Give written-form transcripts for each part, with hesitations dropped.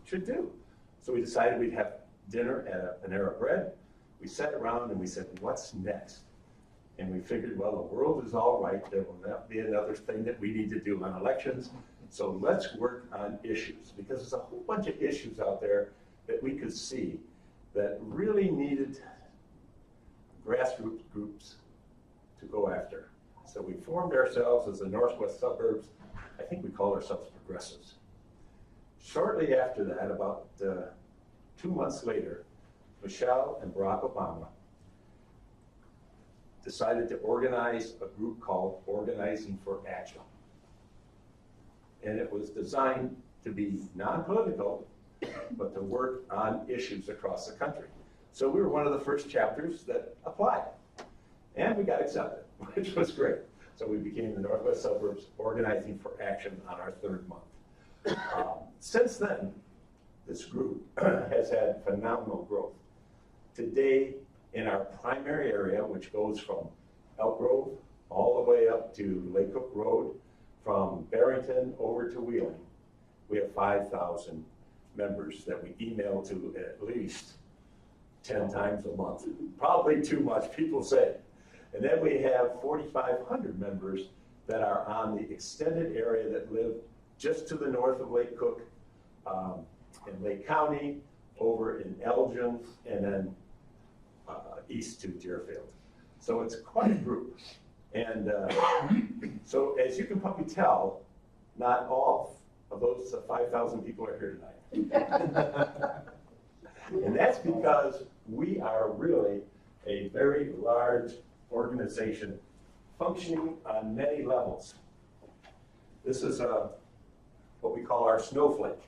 should do. So we decided we'd have dinner at an Panera Bread. We sat around and we said, what's next? And we figured, well, the world is all right. There will not be another thing that we need to do on elections. So let's work on issues, because there's a whole bunch of issues out there that we could see that really needed grassroots groups to go after. So we formed ourselves as the Northwest Suburbs. I think we called ourselves Progressives. Shortly after that, about 2 months later, Michelle and Barack Obama decided to organize a group called Organizing for Action. And it was designed to be non-political, but to work on issues across the country. So we were one of the first chapters that applied. And we got accepted, which was great. So we became the Northwest Suburbs Organizing for Action on our 3rd month. Since then, this group has had phenomenal growth. Today, in our primary area, which goes from Elk Grove all the way up to Lake Cook Road, from Barrington over to Wheeling, we have 5,000 members that we email to at least 10 times a month. Probably too much, people say. And then we have 4,500 members that are on the extended area that live just to the north of Lake Cook, in Lake County, over in Elgin, and then east to Deerfield. So it's quite a group. And so as you can probably tell, not all of those 5,000 people are here tonight. And that's because we are really a very large organization functioning on many levels. This is what we call our snowflake.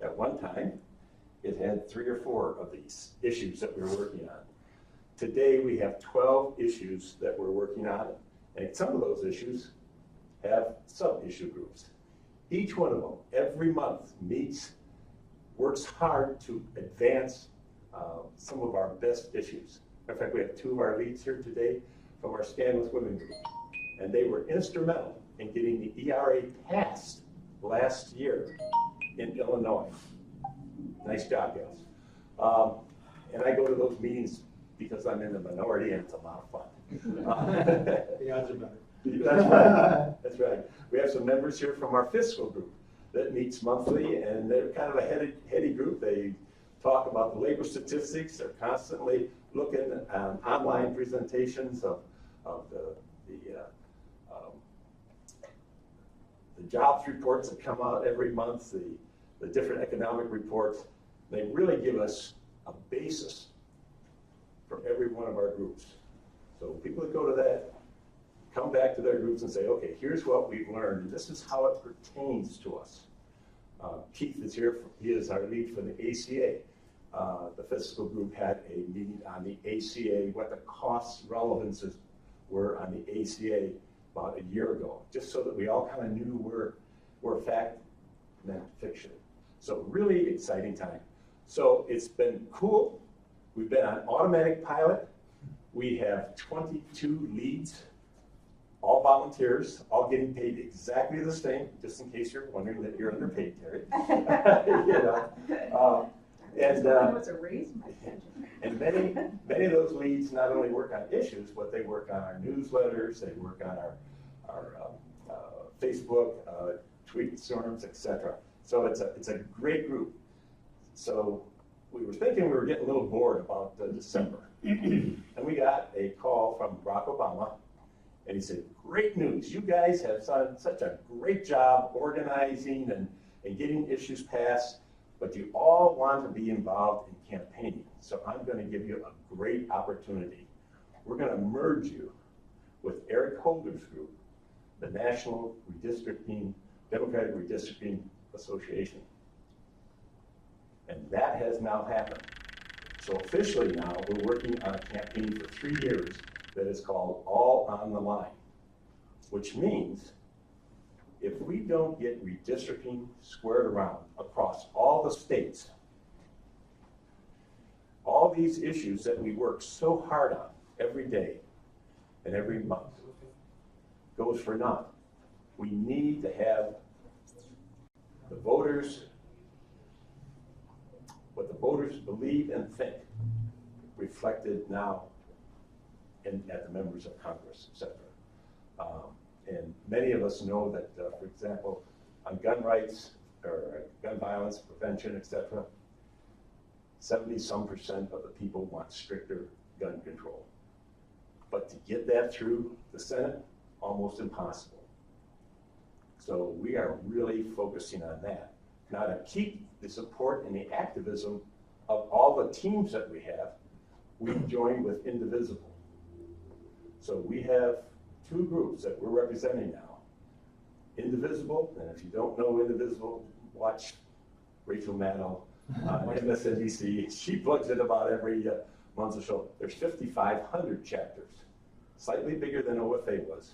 At one time, it had 3 or 4 of these issues that we were working on. Today, we have 12 issues that we're working on, and some of those issues have sub-issue groups. Each one of them, every month, meets, works hard to advance some of our best issues. In fact, we have 2 of our leads here today from our Stand With Women group, and they were instrumental in getting the ERA passed last year in Illinois. Nice job, guys. And I go to those meetings because I'm in the minority and it's a lot of fun. The odds are better. That's right. That's right. We have some members here from our fiscal group that meets monthly, and they're kind of a heady group. They talk about the labor statistics. They're constantly looking at online presentations of the jobs reports that come out every month, the different economic reports. They really give us a basis for every one of our groups. So people that go to that come back to their groups and say, okay, here's what we've learned, and this is how it pertains to us. Keith is here. He is our lead for the ACA. The fiscal group had a meeting on the ACA, what the cost relevances were on the ACA about a year ago, just so that we all kind of knew where fact meant fiction. So really exciting time. So it's been cool. We've been on automatic pilot. We have 22 leads, all volunteers, all getting paid exactly the same, just in case you're wondering that you're underpaid, Terry. And many of those leads not only work on issues, but they work on our newsletters, they work on our Facebook, tweet storms, etc. So it's a great group. So we were thinking we were getting a little bored about December. And we got a call from Barack Obama, and he said, great news, you guys have done such a great job organizing and getting issues passed, but you all want to be involved in campaigning. So I'm going to give you a great opportunity. We're going to merge you with Eric Holder's group, the National Democratic Redistricting Association. And that has now happened. So officially now, we're working on a campaign for 3 years that is called All on the Line, which means if we don't get redistricting squared around across all the states, all these issues that we work so hard on every day and every month goes for naught. We need to have the voters the voters believe and think reflected now at the members of Congress, etc. And many of us know that, for example, on gun rights or gun violence prevention, etc., 70-some% of the people want stricter gun control. But to get that through the Senate, almost impossible. So we are really focusing on that. Now, to keep the support and the activism of all the teams that we have, we've joined with Indivisible. So we have two groups that we're representing now. Indivisible, and if you don't know Indivisible, watch Rachel Maddow on MSNBC. She plugs it about every month or so. There's 5,500 chapters, slightly bigger than OFA was.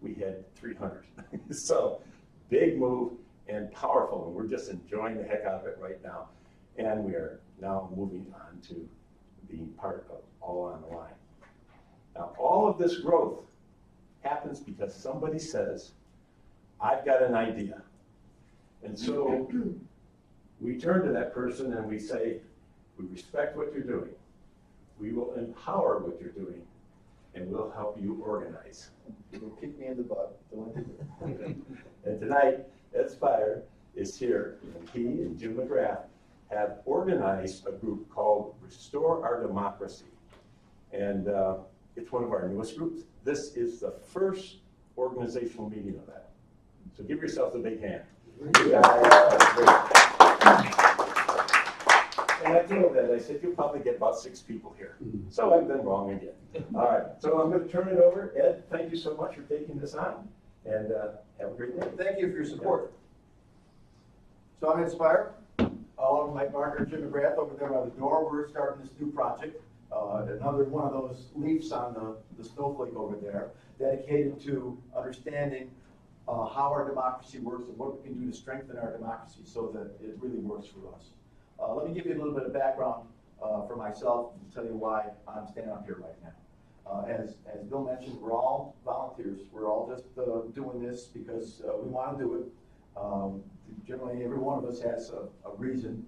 We had 300. So big move and powerful, and we're just enjoying the heck out of it right now. And we are now moving on to being part of All on the Line. Now, all of this growth happens because somebody says, I've got an idea. And so we turn to that person and we say, we respect what you're doing. We will empower what you're doing, and we'll help you organize. You will kick me in the butt. And tonight, Ed Spire is here, and he and Jim McGrath have organized a group called Restore Our Democracy. And it's one of our newest groups. This is the first organizational meeting of that. So give yourselves a big hand. And I told that, I said, you'll probably get about 6 people here. So I've been wrong again. All right, so I'm going to turn it over. Ed, thank you so much for taking this on, and have a great day. Thank you for your support. So I'm Ed Spire, along with Mike Barker and Jim McGrath over there by the door. We're starting this new project, another one of those leaves on the snowflake over there, dedicated to understanding how our democracy works and what we can do to strengthen our democracy so that it really works for us. Let me give you a little bit of background for myself and tell you why I'm standing up here right now. As Bill mentioned, we're all volunteers. We're all just doing this because we want to do it. Generally, every one of us has a reason,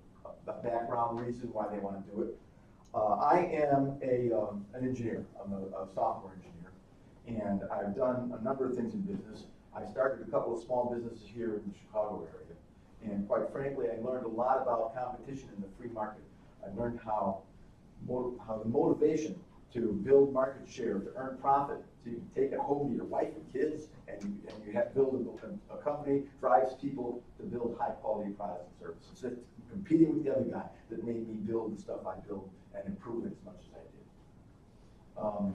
a background reason why they want to do it. I am an engineer. I'm a software engineer, and I've done a number of things in business. I started a couple of small businesses here in the Chicago area, and quite frankly, I learned a lot about competition in the free market. I learned how the motivation to build market share, to earn profit, to take it home to your wife and kids, and you have build a company drives people to build high quality products and services. It's competing with the other guy that made me build the stuff I built and improve it as much as I did.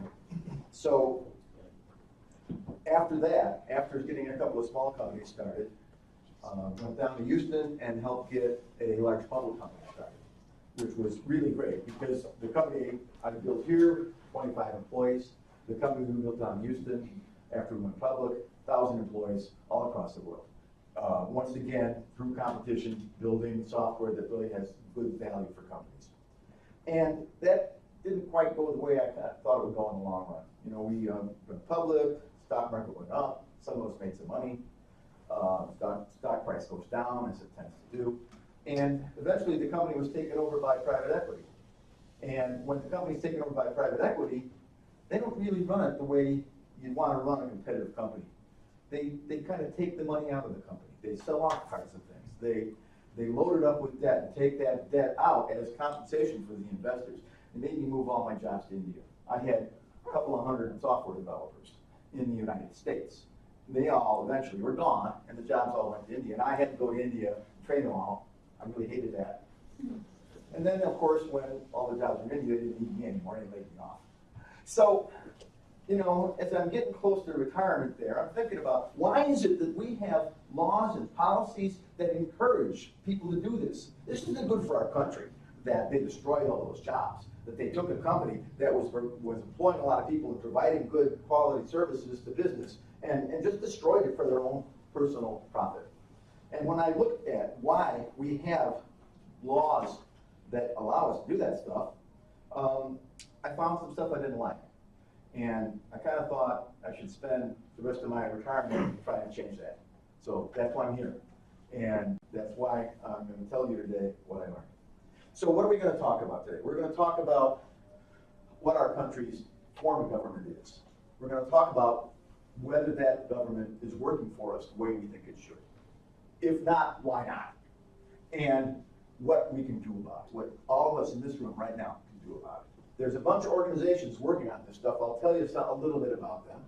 So after that, after getting a couple of small companies started, went down to Houston and helped get a large bundle company started, which was really great because the company I built here, 25 employees. The company we built down in Houston, after we went public, 1,000 employees all across the world. Once again, through competition, building software that really has good value for companies. And that didn't quite go the way I thought it would go in the long run. You know, we went public, stock market went up, some of us made some money. Stock price goes down, as it tends to do. And eventually the company was taken over by private equity. And when the company's taken over by private equity, they don't really run it the way you'd want to run a competitive company. They kind of take the money out of the company. They sell off parts of things. They load it up with debt and take that debt out as compensation for the investors. It made me move all my jobs to India. I had a couple of hundred software developers in the United States. They all eventually were gone, and the jobs all went to India. And I had to go to India, train them all. I really hated that. And then, of course, when all the jobs were in India, they didn't need me anymore, and they laid me off. So, you know, as I'm getting close to retirement there, I'm thinking about why is it that we have laws and policies that encourage people to do this? This isn't good for our country that they destroyed all those jobs, that they took a company that was employing a lot of people and providing good quality services to business and just destroyed it for their own personal profit. And when I looked at why we have laws that allow us to do that stuff, I found some stuff I didn't like. And I kind of thought I should spend the rest of my retirement trying to change that. So that's why I'm here. And that's why I'm going to tell you today what I learned. So what are we going to talk about today? We're going to talk about what our country's form of government is. We're going to talk about whether that government is working for us the way we think it should. If not, why not? And what we can do about it, what all of us in this room right now can do about it. There's a bunch of organizations working on this stuff. I'll tell you a little bit about them,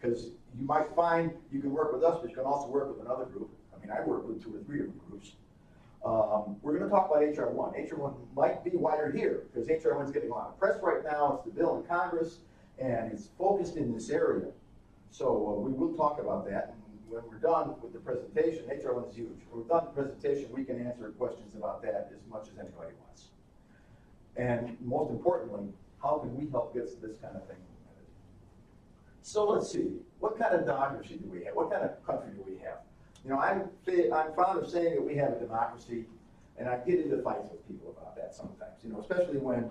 because you might find you can work with us, but you can also work with another group. I mean, I work with 2 or 3 different groups. We're going to talk about HR 1. HR 1 might be why you're here, because HR 1 is getting a lot of press right now. It's the bill in Congress, and it's focused in this area. So we will talk about that. And when we're done with the presentation, HR 1 is huge. When we're done with the presentation, we can answer questions about that as much as anybody wants. And most importantly, how can we help get this kind of thing implemented? So let's see, what kind of democracy do we have? What kind of country do we have? You know, I'm fond of saying that we have a democracy, and I get into fights with people about that sometimes, you know, especially when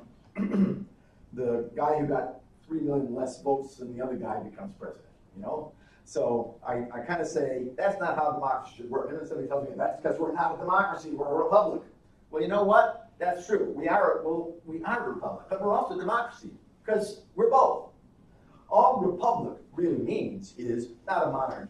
the guy who got 3 million less votes than the other guy becomes president, you know? So I kind of say, that's not how democracy should work. And then somebody tells me, that's because we're not a democracy, we're a republic. Well, you know what? That's true. We are a republic, but we're also a democracy, because we're both. All republic really means is not a monarchy,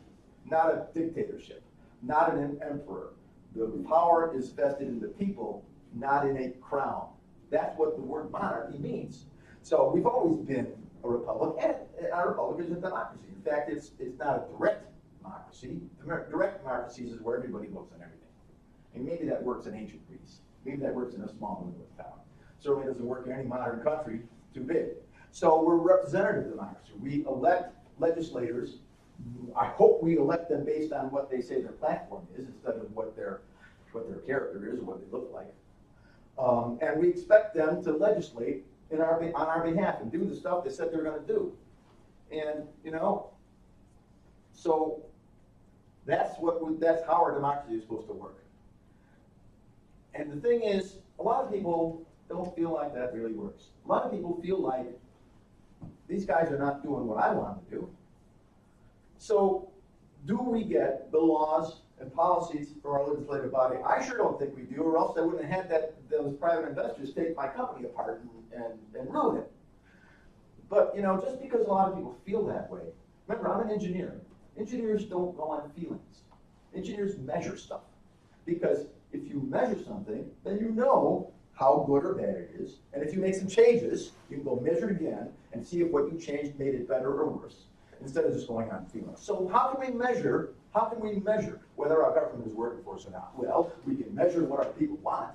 not a dictatorship, not an emperor. The power is vested in the people, not in a crown. That's what the word monarchy means. So we've always been a republic, and our republic is a democracy. In fact, it's not a direct democracy. Direct democracies is where everybody votes on everything. And maybe that works in ancient Greece. Maybe that works in a small little town. Certainly doesn't work in any modern country too big. So we're representative democracy. We elect legislators. I hope we elect them based on what they say their platform is, instead of what their character is or what they look like. And we expect them to legislate on our behalf and do the stuff they said they're going to do. And you know, so that's how our democracy is supposed to work. And the thing is, a lot of people don't feel like that really works. A lot of people feel like these guys are not doing what I want to do. So do we get the laws and policies for our legislative body? I sure don't think we do, or else I wouldn't have had those private investors take my company apart and ruin it. But you know, just because a lot of people feel that way, remember, I'm an engineer. Engineers don't go on feelings. Engineers measure stuff. Because if you measure something, then you know how good or bad it is. And if you make some changes, you can go measure it again and see if what you changed made it better or worse, instead of just going on feelings. So how can we measure whether our government is working for us or not? Well, we can measure what our people want.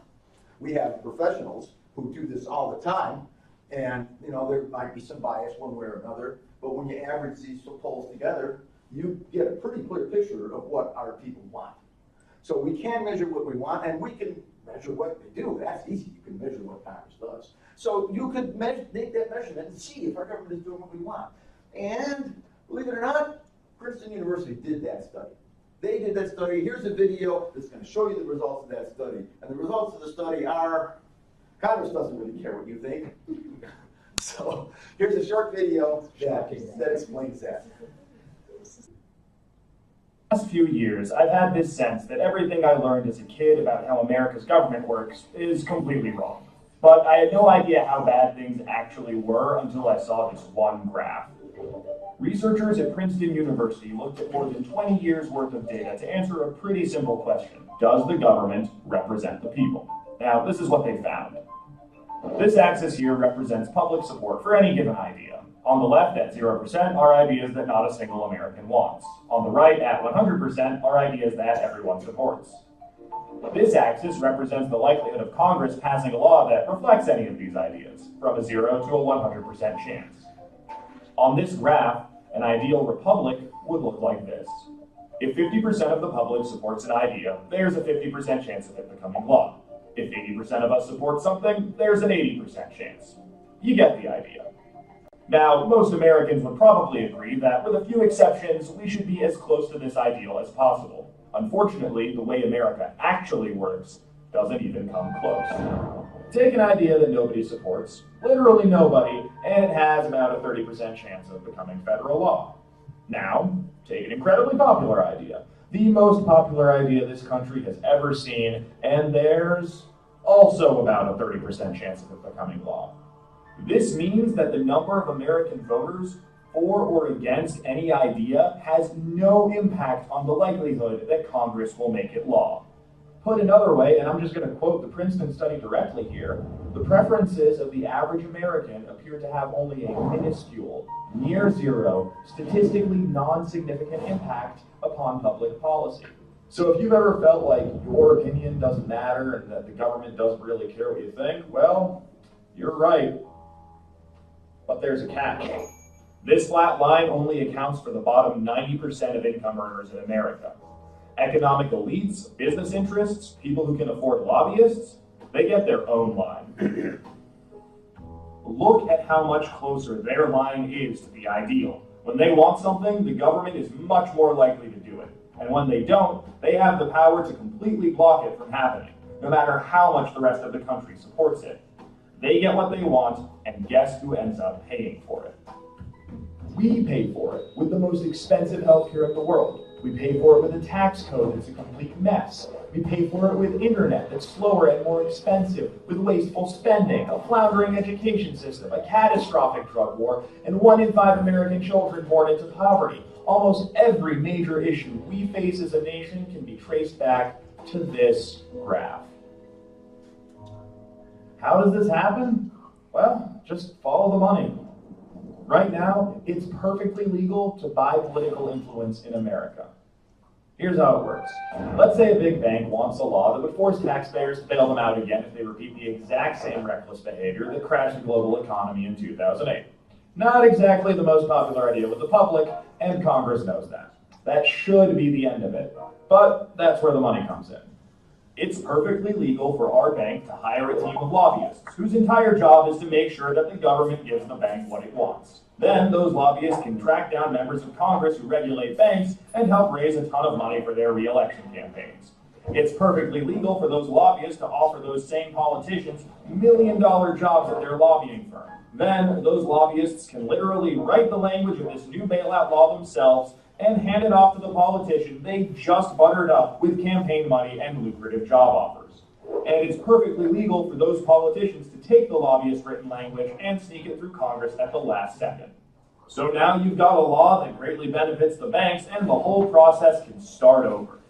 We have professionals who do this all the time, and you know, there might be some bias one way or another, but when you average these polls together, you get a pretty clear picture of what our people want. So we can measure what we want, and we can measure what they do. That's easy. You can measure what Congress does. So you could make that measurement and see if our government is doing what we want. And believe it or not, Princeton University did that study. They did that study. Here's a video that's going to show you the results of that study. And the results of the study are, Congress doesn't really care what you think. So here's a short video that explains that. Last few years, I've had this sense that everything I learned as a kid about how America's government works is completely wrong. But I had no idea how bad things actually were until I saw this one graph. Researchers at Princeton University looked at more than 20 years worth of data to answer a pretty simple question. Does the government represent the people? Now, this is what they found. This axis here represents public support for any given idea. On the left, at 0%, are ideas that not a single American wants. On the right, at 100%, are ideas that everyone supports. This axis represents the likelihood of Congress passing a law that reflects any of these ideas, from a 0 to a 100% chance. On this graph, an ideal republic would look like this. If 50% of the public supports an idea, there's a 50% chance of it becoming law. If 80% of us support something, there's an 80% chance. You get the idea. Now, most Americans would probably agree that, with a few exceptions, we should be as close to this ideal as possible. Unfortunately, the way America actually works doesn't even come close. Take an idea that nobody supports, literally nobody, and it has about a 30% chance of becoming federal law. Now, take an incredibly popular idea, the most popular idea this country has ever seen, and there's also about a 30% chance of it becoming law. This means that the number of American voters for or against any idea has no impact on the likelihood that Congress will make it law. Put another way, and I'm just going to quote the Princeton study directly here, the preferences of the average American appear to have only a minuscule, near zero, statistically non-significant impact upon public policy. So if you've ever felt like your opinion doesn't matter and that the government doesn't really care what you think, well, you're right. But there's a catch. This flat line only accounts for the bottom 90% of income earners in America. Economic elites, business interests, people who can afford lobbyists, they get their own line. Look at how much closer their line is to the ideal. When they want something, the government is much more likely to do it. And when they don't, they have the power to completely block it from happening, no matter how much the rest of the country supports it. They get what they want, and guess who ends up paying for it? We pay for it with the most expensive healthcare in the world. We pay for it with a tax code that's a complete mess. We pay for it with internet that's slower and more expensive, with wasteful spending, a floundering education system, a catastrophic drug war, and 1 in 5 American children born into poverty. Almost every major issue we face as a nation can be traced back to this graph. How does this happen? Well, just follow the money. Right now, it's perfectly legal to buy political influence in America. Here's how it works. Let's say a big bank wants a law that would force taxpayers to bail them out again if they repeat the exact same reckless behavior that crashed the global economy in 2008. Not exactly the most popular idea with the public, and Congress knows that. That should be the end of it, but that's where the money comes in. It's perfectly legal for our bank to hire a team of lobbyists whose entire job is to make sure that the government gives the bank what it wants. Then those lobbyists can track down members of Congress who regulate banks and help raise a ton of money for their re-election campaigns. It's perfectly legal for those lobbyists to offer those same politicians million-dollar jobs at their lobbying firm. Then those lobbyists can literally write the language of this new bailout law themselves and hand it off to the politician they just buttered up with campaign money and lucrative job offers. And it's perfectly legal for those politicians to take the lobbyist written language and sneak it through Congress at the last second. So now you've got a law that greatly benefits the banks and the whole process can start over.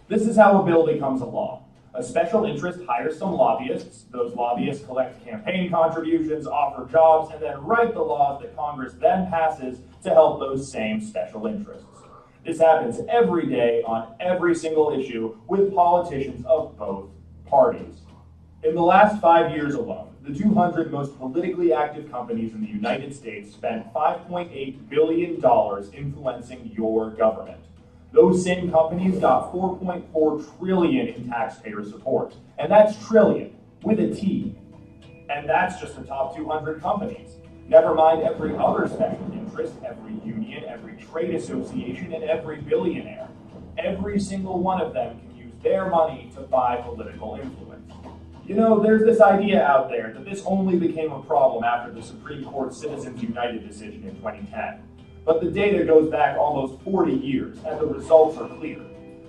This is how a bill becomes a law. A special interest hires some lobbyists. Those lobbyists collect campaign contributions, offer jobs, and then write the laws that Congress then passes to help those same special interests. This happens every day on every single issue with politicians of both parties. In the last 5 years alone, the 200 most politically active companies in the United States spent $5.8 billion influencing your government. Those same companies got $4.4 trillion in taxpayer support. And that's trillion, with a T. And that's just the top 200 companies. Never mind every other special interest, every union, every trade association, and every billionaire. Every single one of them can use their money to buy political influence. You know, there's this idea out there that this only became a problem after the Supreme Court Citizens United decision in 2010. But the data goes back almost 40 years, and the results are clear.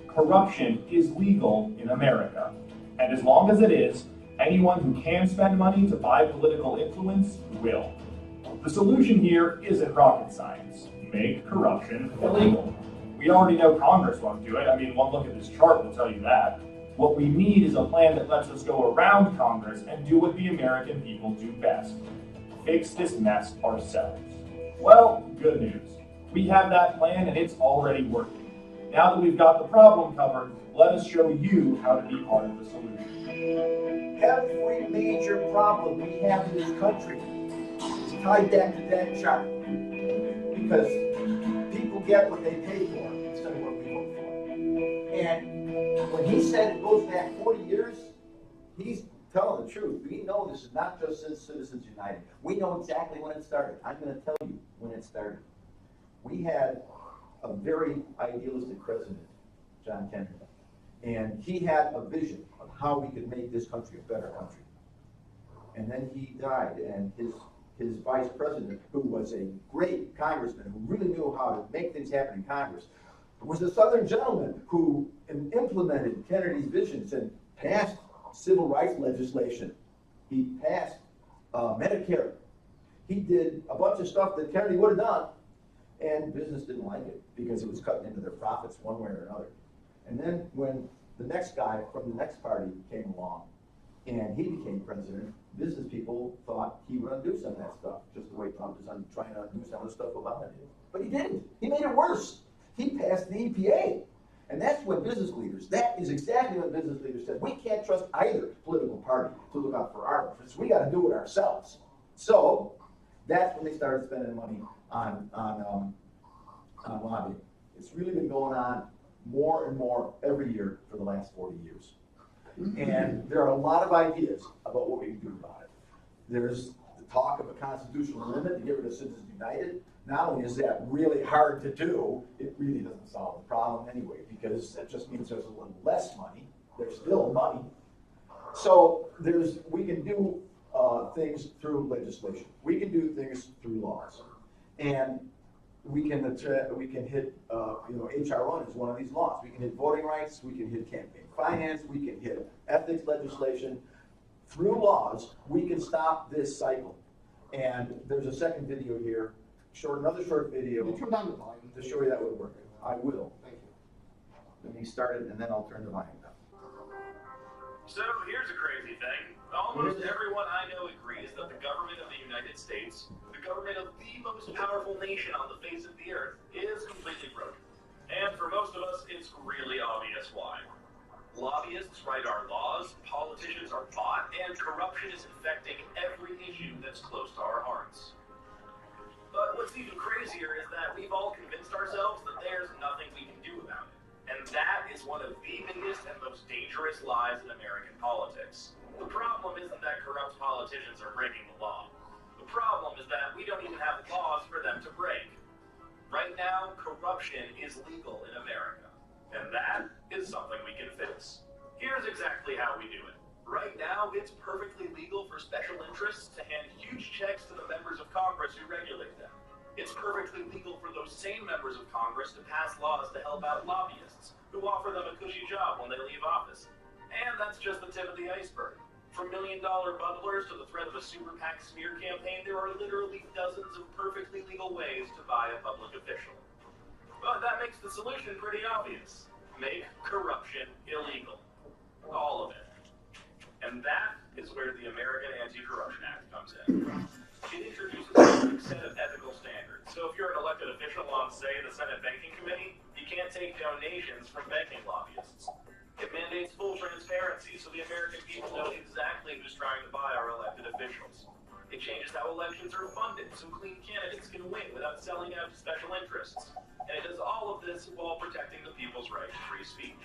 Corruption is legal in America. And as long as it is, anyone who can spend money to buy political influence will. The solution here isn't rocket science. Make corruption illegal. We already know Congress won't do it. I mean, one look at this chart will tell you that. What we need is a plan that lets us go around Congress and do what the American people do best. Fix this mess ourselves. Well, good news. We have that plan and it's already working. Now that we've got the problem covered, let us show you how to be part of the solution. Every major problem we have in this country is tied back to that chart. Because people get what they pay for instead of what we vote for. And when he said it goes back 40 years, he's telling the truth. We know this is not just Citizens United. We know exactly when it started. I'm going to tell you when it started. We had a very idealistic president, John Kennedy, and he had a vision of how we could make this country a better country. And then he died, and his vice president, who was a great congressman, who really knew how to make things happen in Congress, was a Southern gentleman who implemented Kennedy's visions and passed civil rights legislation. He passed Medicare. He did a bunch of stuff that Kennedy would have done, and business didn't like it because it was cutting into their profits one way or another. And then when the next guy from the next party came along and he became president, business people thought he would undo some of that stuff, just the way Trump is trying to undo some of the stuff Obama did. But he didn't. He made it worse. He passed the EPA. And that's when business leaders, that is exactly what business leaders said. We can't trust either political party to look out for our interests. We got to do it ourselves. So that's when they started spending money on lobbying. It's really been going on more and more every year for the last 40 years. And there are a lot of ideas about what we can do about it. There's the talk of a constitutional limit to get rid of Citizens United. Not only is that really hard to do, it really doesn't solve the problem anyway, because that just means there's a little less money. There's still money. So we can do things through legislation. We can do things through laws. And we can hit, HR1 is one of these laws. We can hit voting rights, we can hit campaign finance, we can hit ethics legislation. Through laws, we can stop this cycle. And there's a second video here, another short video. Can you turn down the volume to show you that would work. I will. Thank you. Let me start it and then I'll turn the volume down. So here's a crazy thing. Almost everyone I know agrees that the government of the United States, the government of the most powerful nation on the face of the earth, is completely broken. And for most of us, it's really obvious why. Lobbyists write our laws, politicians are bought, and corruption is infecting every issue that's close to our hearts. But what's even crazier is that we've all convinced ourselves that there's nothing we can do about it. And that is one of the biggest and most dangerous lies in American politics. The problem isn't that corrupt politicians are breaking the law. The problem is that we don't even have laws for them to break. Right now, corruption is legal in America. And that is something we can fix. Here's exactly how we do it. Right now, it's perfectly legal for special interests to hand huge checks to the members of Congress who regulate them. It's perfectly legal for those same members of Congress to pass laws to help out lobbyists who offer them a cushy job when they leave office. And that's just the tip of the iceberg. From million-dollar bundlers to the threat of a super PAC smear campaign, there are literally dozens of perfectly legal ways to buy a public official. But that makes the solution pretty obvious. Make corruption illegal. All of it. And that is where the American Anti-Corruption Act comes in. It introduces a strict set of ethical standards. So if you're an elected official on, say, the Senate Banking Committee, you can't take donations from banking lobbyists. It mandates full transparency so the American people know exactly who's trying to buy our elected officials. It changes how elections are funded so clean candidates can win without selling out to special interests. And it does all of this while protecting the people's right to free speech.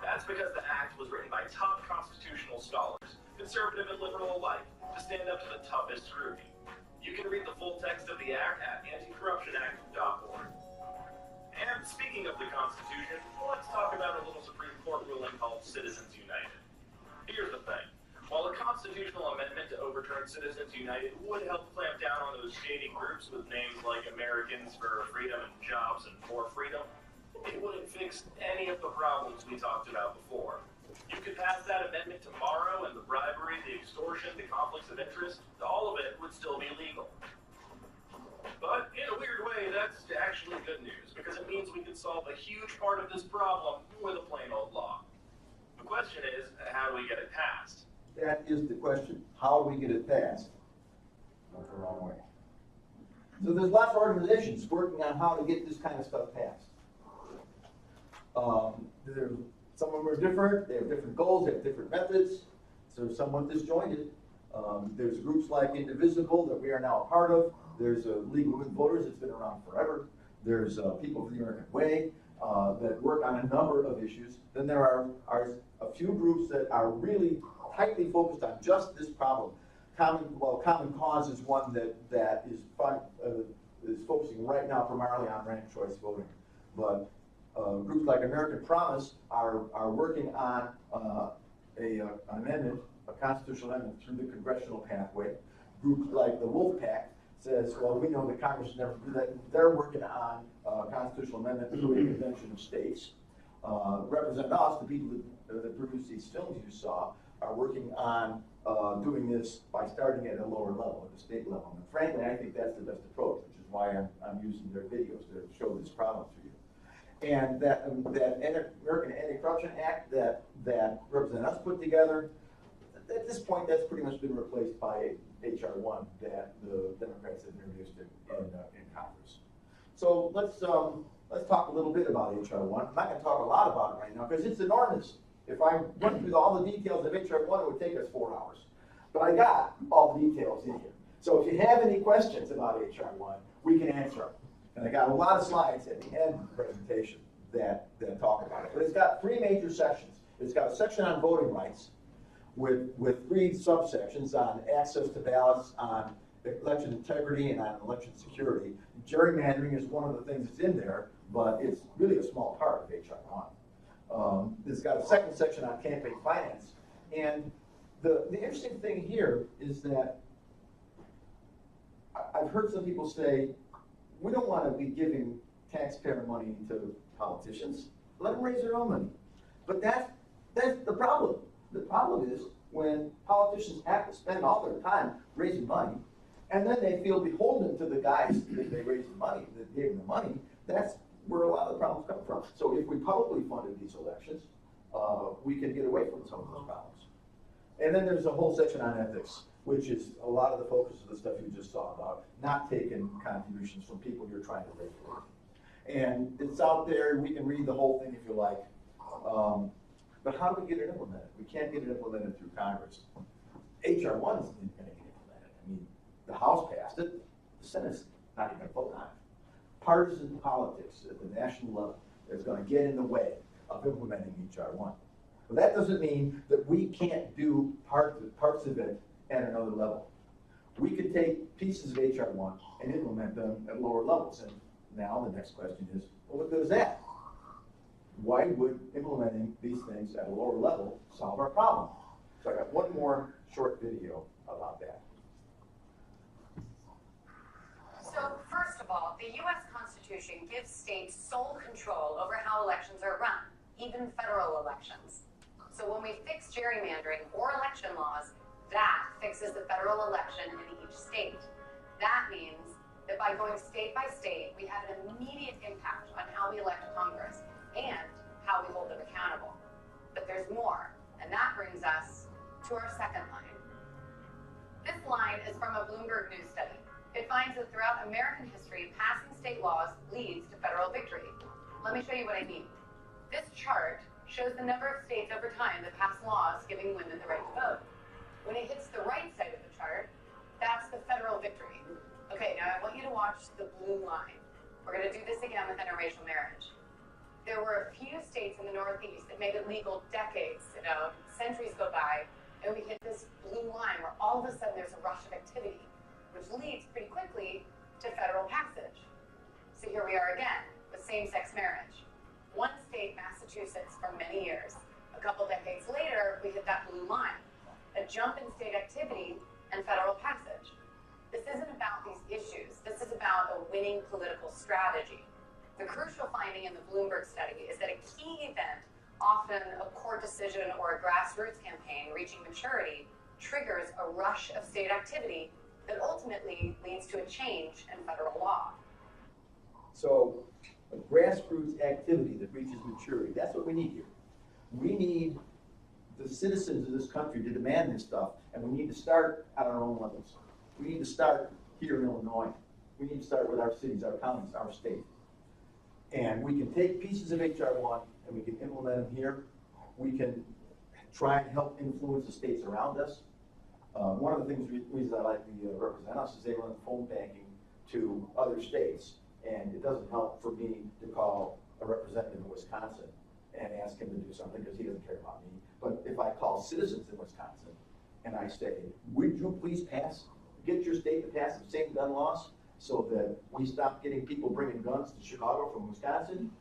That's because the act was written by top constitutional scholars, conservative and liberal alike, to stand up to the toughest scrutiny. You can read the full text of the act at anticorruptionact.org. And speaking of the Constitution, let's talk about a little Supreme Court ruling called Citizens United. Here's the thing. While a constitutional amendment to overturn Citizens United would help clamp down on those shady groups with names like Americans for Freedom and Jobs and For Freedom, it wouldn't fix any of the problems we talked about before. You could pass that amendment tomorrow and the bribery, the extortion, the conflicts of interest, all of it would still be legal. But in a weird way, that's actually good news, because it means we can solve a huge part of this problem with a plain old law. The question is, how do we get it passed? That is the question. How do we get it passed? Not the wrong way. So there's lots of organizations working on how to get this kind of stuff passed. Some of them are different, they have different goals, they have different methods, so somewhat disjointed. There's groups like Indivisible that we are now a part of. There's League of Women Voters that's been around forever. There's People for the American Way that work on a number of issues. Then there are a few groups that are really tightly focused on just this problem. Common Cause is one that is focusing right now primarily on ranked choice voting. But groups like American Promise are working on an amendment, a constitutional amendment through the congressional pathway. Groups like the Wolf Pack says, well, we know that Congress never do that. They're working on a constitutional amendment through a convention of states. Represent Us, the people that produce these films you saw, are working on doing this by starting at a lower level, at the state level. And frankly, I think that's the best approach, which is why I'm using their videos to show this problem to you. And that American Anti-Corruption Act that Representative us put together, at this point, that's pretty much been replaced by H.R. 1 that the Democrats have introduced in Congress. So let's talk a little bit about H.R. 1. I'm not going to talk a lot about it right now because it's enormous. If I went through all the details of H.R. 1, it would take us 4 hours. But I got all the details in here. So if you have any questions about H.R. 1, we can answer them. And I got a lot of slides at the end of the presentation that talk about it. But it's got 3 major sections. It's got a section on voting rights with 3 subsections on access to ballots, on election integrity, and on election security. Gerrymandering is one of the things that's in there, but it's really a small part of H.R. 1. It's got a second section on campaign finance. And the interesting thing here is that I've heard some people say, we don't want to be giving taxpayer money to politicians. Let them raise their own money. But that's the problem. The problem is when politicians have to spend all their time raising money, and then they feel beholden to the guys that they raised the money, that gave them the money, that's where a lot of the problems come from. So if we publicly funded these elections, we can get away from some of those problems. And then there's a whole section on ethics, which is a lot of the focus of the stuff you just saw about not taking contributions from people you're trying to raise for. And it's out there, we can read the whole thing if you like. But how do we get it implemented? We can't get it implemented through Congress. H.R. 1 isn't going to get implemented. I mean, the House passed it, the Senate's not even going to vote on it. Partisan politics at the national level is going to get in the way of implementing H.R. 1. But that doesn't mean that we can't do parts of it at another level. We could take pieces of H.R. 1 and implement them at lower levels. And now the next question is, well, what good is that? Why would implementing these things at a lower level solve our problem? So I got one more short video about that. So first of all, the U.S. Constitution gives states sole control over how elections are run, even federal elections. So when we fix gerrymandering or election laws, that fixes the federal election in each state. That means that by going state by state, we have an immediate impact on how we elect Congress and how we hold them accountable. But there's more, and that brings us to our second line. This line is from a Bloomberg News study. It finds that throughout American history, passing state laws leads to federal victory. Let me show you what I mean. This chart shows the number of states over time that pass laws giving women the right to vote. When it hits the right side of the chart, that's the federal victory. Okay, now I want you to watch the blue line. We're going to do this again with interracial marriage. There were a few states in the Northeast that made it legal decades, centuries go by, and we hit this blue line where all of a sudden there's a rush of activity, which leads pretty quickly to federal passage. So here we are again with same-sex marriage. One state, Massachusetts, for many years. A couple decades later, we hit that blue line, a jump in state activity and federal passage. This isn't about these issues. This is about a winning political strategy. The crucial finding in the Bloomberg study is that a key event, often a court decision or a grassroots campaign reaching maturity, triggers a rush of state activity that ultimately leads to a change in federal law. So a grassroots activity that reaches maturity, that's what we need here. We need the citizens of this country to demand this stuff, and we need to start at our own levels. We need to start here in Illinois. We need to start with our cities, our counties, our state. And we can take pieces of H.R. 1 and we can implement them here. We can try and help influence the states around us. One of the reasons I like the Represent Us is they run phone banking to other states. And it doesn't help for me to call a representative in Wisconsin and ask him to do something because he doesn't care about me. But if I call citizens in Wisconsin and I say, would you please get your state to pass the same gun laws so that we stop getting people bringing guns to Chicago from Wisconsin,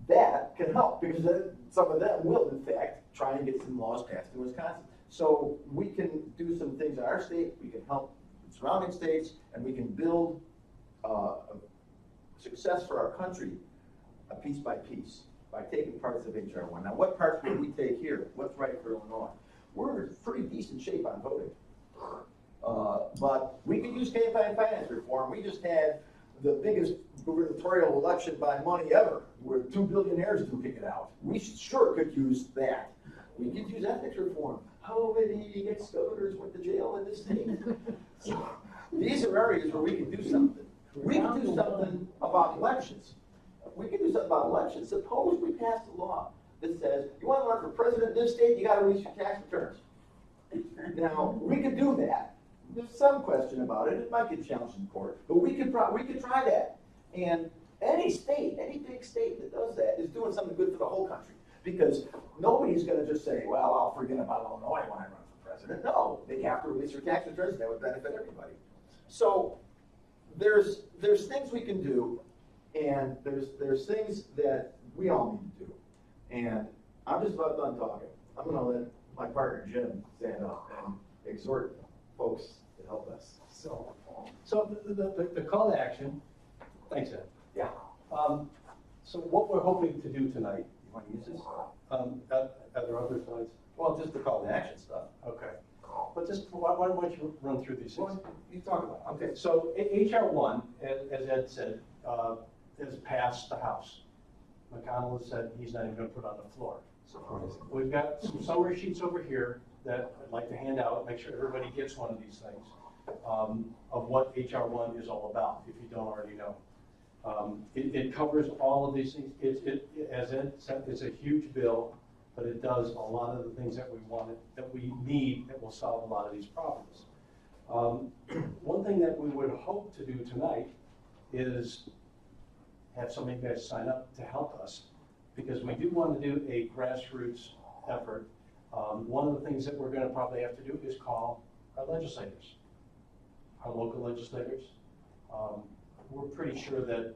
that can help because then some of them will, in fact, try and get some laws passed in Wisconsin. So we can do some things in our state, we can help surrounding states, and we can build success for our country piece by piece by taking parts of H.R. 1. Now, what parts will we take here? What's right for Illinois? we're in pretty decent shape on voting. But we could use campaign finance reform. We just had the biggest gubernatorial election by money ever, where 2 billionaires duking it out. We sure could use that. We could use ethics reform. How many ex-governors went to jail in this state? These are areas where we can do something. We can do something about elections. We can do something about elections. Suppose we passed a law that says, you want to run for president in this state, you got to release your tax returns. Now, we could do that. There's some question about it. It might get challenged in court, but we could try that. And any state, any big state that does that is doing something good for the whole country. Because nobody's going to just say, well, I'll forget about Illinois when I run for president. No, they have to release their tax returns, and that would benefit everybody. So there's things we can do, and there's things that we all need to do. And I'm just about done talking. I'm going to let my partner Jim stand up and exhort folks to help us. So the call to action, thanks, Ed. Yeah. So what we're hoping to do tonight, You want to use this? are there other slides? Well, just the call to action stuff. Okay. But just, why don't you run through these things? Well, you talk about it. Okay, so HR 1, as Ed said, has passed the House. McConnell has said he's not even going to put it on the floor. We've got some summary sheets over here that I'd like to hand out, make sure everybody gets one of these things, of what HR 1 is all about, if you don't already know. It covers all of these things. As Ed said, it's a huge bill, but it does a lot of the things that we need, that will solve a lot of these problems. One thing that we would hope to do tonight is have some of you guys sign up to help us, because we do want to do a grassroots effort. One of the things that we're going to probably have to do is call our legislators, our local legislators. We're pretty sure that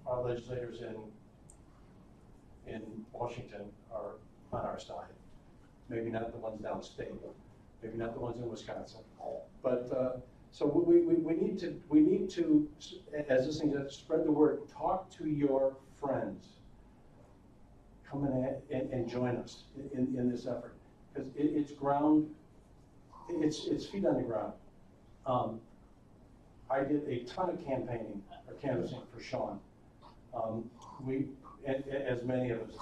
our legislators in Washington are on our side. Maybe not the ones downstate, maybe not the ones in Wisconsin. But so we need to, as this thing says, spread the word. Talk to your friends. Come in and join us in this effort, because it's feet on the ground. I did a ton of campaigning or canvassing for Sean. As many of us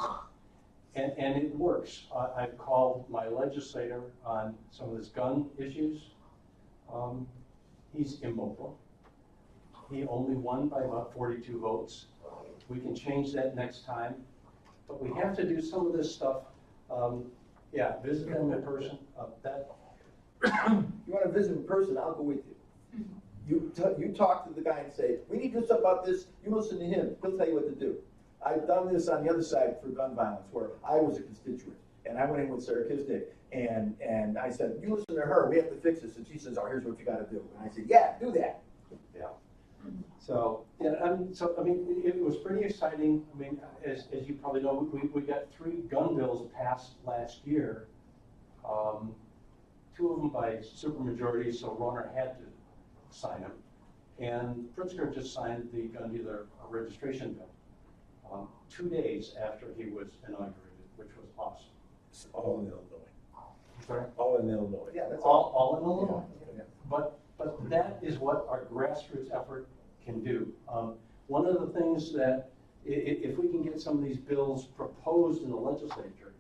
did. And it works. I've called my legislator on some of his gun issues. He's immobile. He only won by about 42 votes. We can change that next time. But we have to do some of this stuff. Yeah, visit them in person. You want to visit in person, I'll go with you. You talk to the guy and say, we need to do something about this. You listen to him. He'll tell you what to do. I've done this on the other side for gun violence, where I was a constituent. And I went in with Sarah Kisdick, and I said, you listen to her. We have to fix this. And she says, oh, here's what you got to do. And I said, yeah, do that. Yeah. So, yeah, I mean, it was pretty exciting. I mean, as you probably know, we got 3 gun bills passed last year. 2 of them by supermajority, so Roner had to sign them. And Pritzker just signed the gun dealer registration bill 2 days after he was inaugurated, which was awesome. It's all in Illinois. Sorry? All in Illinois. Yeah, that's All in Illinois. Yeah. But that is what our grassroots effort can do. One of the things that, if we can get some of these bills proposed in the legislature,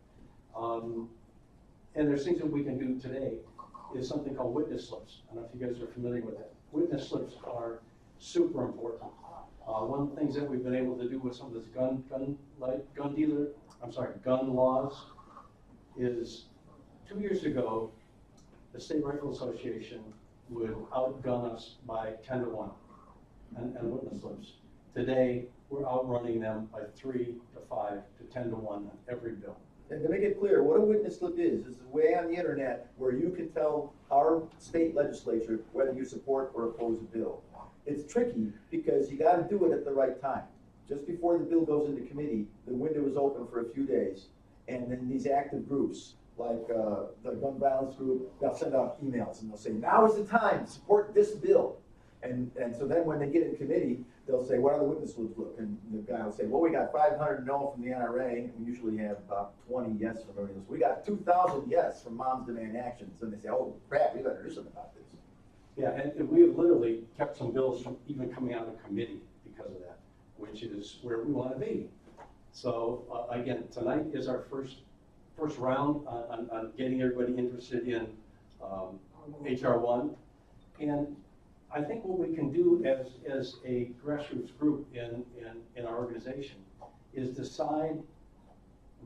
and there's things that we can do today, is something called witness slips. I don't know if you guys are familiar with that. Witness slips are super important. One of the things that we've been able to do with some of this gun laws is 2 years ago, the State Rifle Association would outgun us by 10 to 1 and witness slips. Today, we're outrunning them by 3 to 5 to 10 to 1 on every bill. And to make it clear, what a witness slip is a way on the internet where you can tell our state legislature whether you support or oppose a bill. It's tricky because you got to do it at the right time. Just before the bill goes into committee, the window is open for a few days, and then these active groups, like the gun violence group, they'll send out emails and they'll say, now is the time to support this bill. And so then when they get in committee, they'll say, what are the witness slips look? And the guy will say, well, we got 500 no from the NRA, and we usually have about 20 yes from everybody else. We got 2,000 yes from Moms Demand Actions. And they say, oh crap, we better do something about this. Yeah, and we have literally kept some bills from even coming out of committee because of that, which is where we want to be. So again, tonight is our first round on getting everybody interested in HR 1. And I think what we can do as a grassroots group in our organization is decide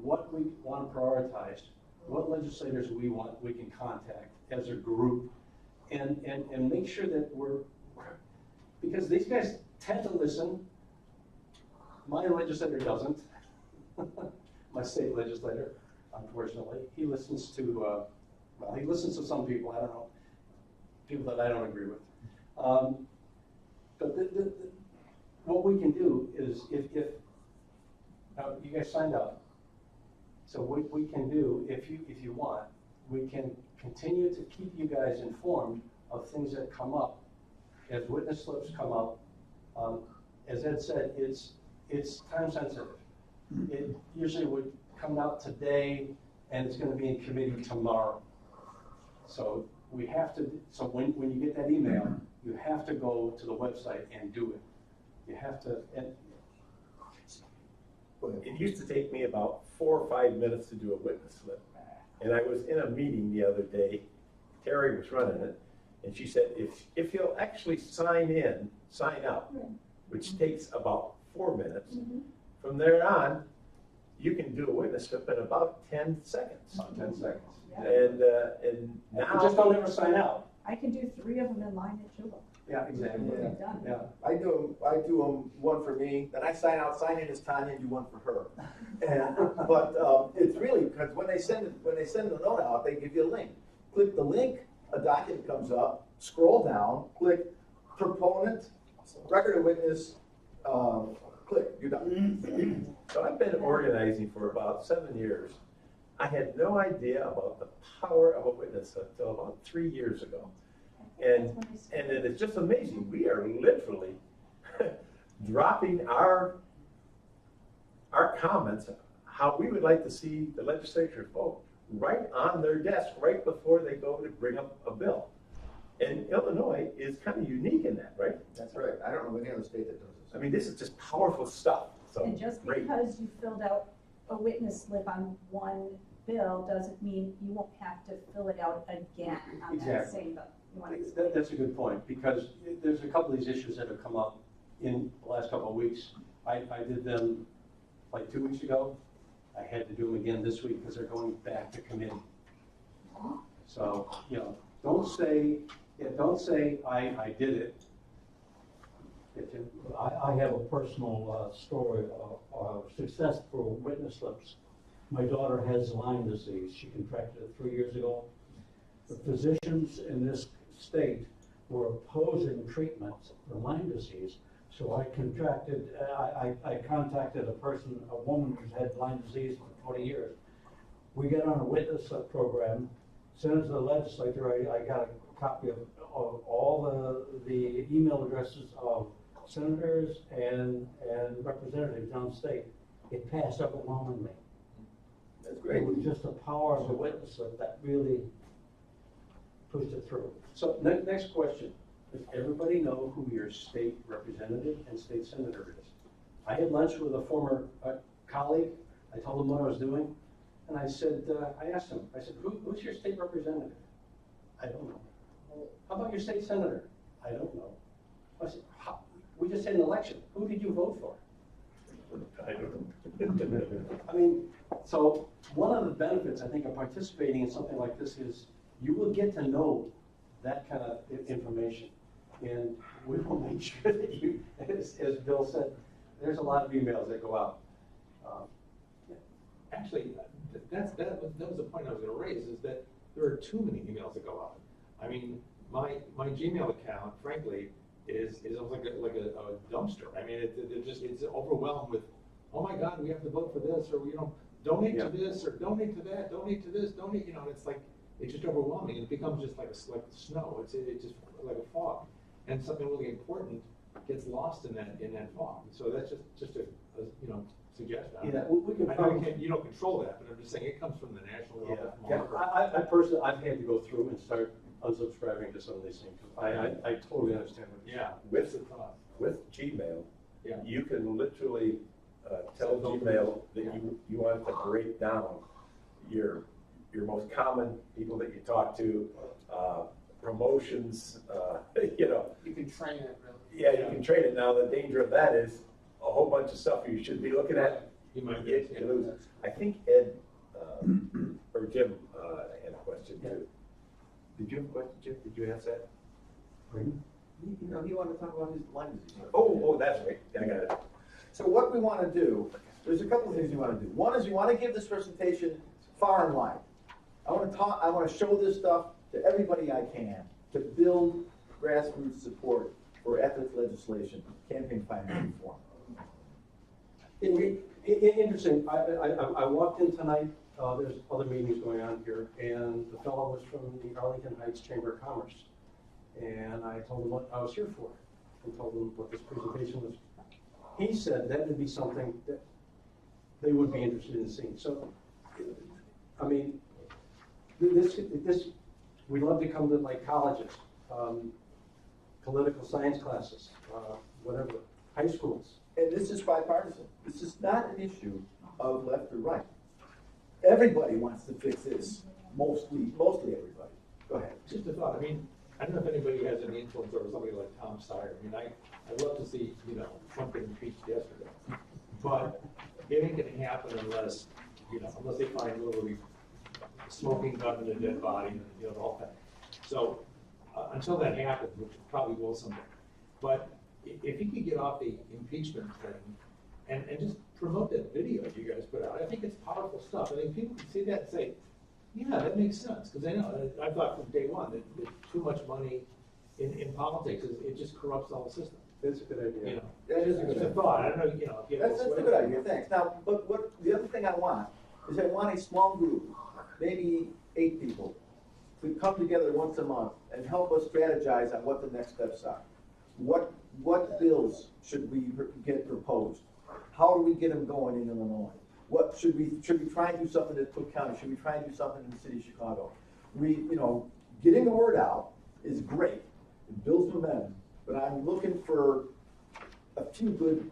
what we want prioritized, what legislators we can contact as a group, and make sure that we're, because these guys tend to listen. My legislator doesn't. My state legislator, unfortunately, he listens to, well, he listens to some people, I don't know, people that I don't agree with. But what we can do is if now you guys signed up, so what we can do, if you want, we can continue to keep you guys informed of things that come up as witness slips come up. As Ed said, it's time sensitive. It usually would come out today, and it's going to be in committee tomorrow. So we have to. So when you get that email, you have to go to the website and do it. You have to. And it used to take me about 4 or 5 minutes to do a witness slip. And I was in a meeting the other day, Terry was running it, and she said, if you'll actually sign up, which takes about 4 minutes, from there on, you can do a witness slip in about 10 seconds. about 10 seconds. And now. You just don't ever sign out. I can do 3 of them in line at Juba. Yeah, exactly. We're done. Yeah. I do them one for me, then I sign in as Tanya and do one for her. And, but it's really, because when they send the note out, they give you a link. Click the link, a document comes up, scroll down, click proponent, record of witness, click, you're done. So I've been organizing for about 7 years. I had no idea about the power of a witness until about 3 years ago. And it's just amazing. We are literally dropping our comments, how we would like to see the legislature vote, right on their desk, right before they go to bring up a bill. And Illinois is kind of unique in that, right? That's right. I don't know any other state that does this. I mean, this is just powerful stuff. So And just great. because you filled out a witness slip on one bill doesn't mean you won't have to fill it out again on that Exactly. same bill. You want to explain? That's a good point, because there's a couple of these issues that have come up in the last couple of weeks. I did them like 2 weeks ago. I had to do them again this week because they're going back to committee. So, you know, don't say I did it. Yeah, Jim? I have a personal story of success for witness slips. My daughter has Lyme disease. She contracted it 3 years ago. The physicians in this state were opposing treatment for Lyme disease. So I contacted a woman who's had Lyme disease for 20 years. We got on a witness slip program, sent it to the legislature. I got a copy of all the email addresses of senators and representatives down state. It passed overwhelmingly. That's great. It was just the power of the witness slip that really pushed it through. So next question. Does everybody know who your state representative and state senator is? I had lunch with a former colleague. I told him what I was doing. And I said, I asked him, I said, who's your state representative? I don't know. How about your state senator? I don't know. I said, we just had an election. Who did you vote for? I don't know. I mean, so one of the benefits, I think, of participating in something like this is you will get to know that kind of information. And we will make sure that you, as Bill said, there's a lot of emails that go out. Actually, that was the point I was going to raise, is that there are too many emails that go out. I mean, my Gmail account, frankly, is almost like a dumpster. I mean, it's overwhelmed with, oh my God, we have to vote for this, or donate to this, or donate to that, donate to this, donate. And it's like it's just overwhelming. It becomes just like snow. It's just like a fog. And something really important gets lost in that fog. So that's just a suggestion. Yeah, we can I know probably. you don't control that, but I'm just saying it comes from the national level. from all Yeah, over. I personally, I've had to go through and start unsubscribing to some of these things. I totally understand what you're Yeah, With- that's the thought. With Gmail, Yeah. you can literally tell Gmail that you want to break down your most common people that you talk to, promotions, You can train it really. Yeah, you can train it. Now, the danger of that is a whole bunch of stuff you should be looking at. You might You lose. I think Ed, or Jim, had a question too. Did you have a question, Jim? Did you ask that? He wanted to talk about his Lyme disease. Oh, that's right. I got it. So what we want to do, there's a couple of things we want to do. One is we want to give this presentation far and wide. I want to show this stuff to everybody I can to build grassroots support for ethics legislation, campaign finance reform. Interesting, I walked in tonight, there's other meetings going on here, and the fellow was from the Arlington Heights Chamber of Commerce. And I told him what I was here for, and told him what this presentation was. He said that would be something that they would be interested in seeing. So, I mean, this, we'd love to come to like colleges, political science classes, whatever, high schools. And this is bipartisan. This is not an issue of left or right. Everybody wants to fix this, mostly everybody. Go ahead. Just a thought, I mean, I don't know if anybody has any influence over somebody like Tom Steyer. I mean, I'd love to see, Trump get impeached yesterday. But it ain't gonna happen unless they find literally a smoking gun in a dead body, and, the whole thing. So, until that happens, which probably will someday. But if he could get off the impeachment thing and just promote that video you guys put out, I think it's powerful stuff. I think people can see that and say, yeah, that makes sense, because I thought from day one that too much money in politics, it just corrupts the whole system. That's a good idea. It's a thought, I don't know, That's a good idea, thanks. Now, but what, the other thing I want is I want a small group, maybe 8 people, to come together once a month and help us strategize on what the next steps are. What bills should we get proposed? How do we get them going in Illinois? What should we try and do something at Cook County? Should we try and do something in the city of Chicago? Getting the word out is great. It builds momentum, but I'm looking for a few good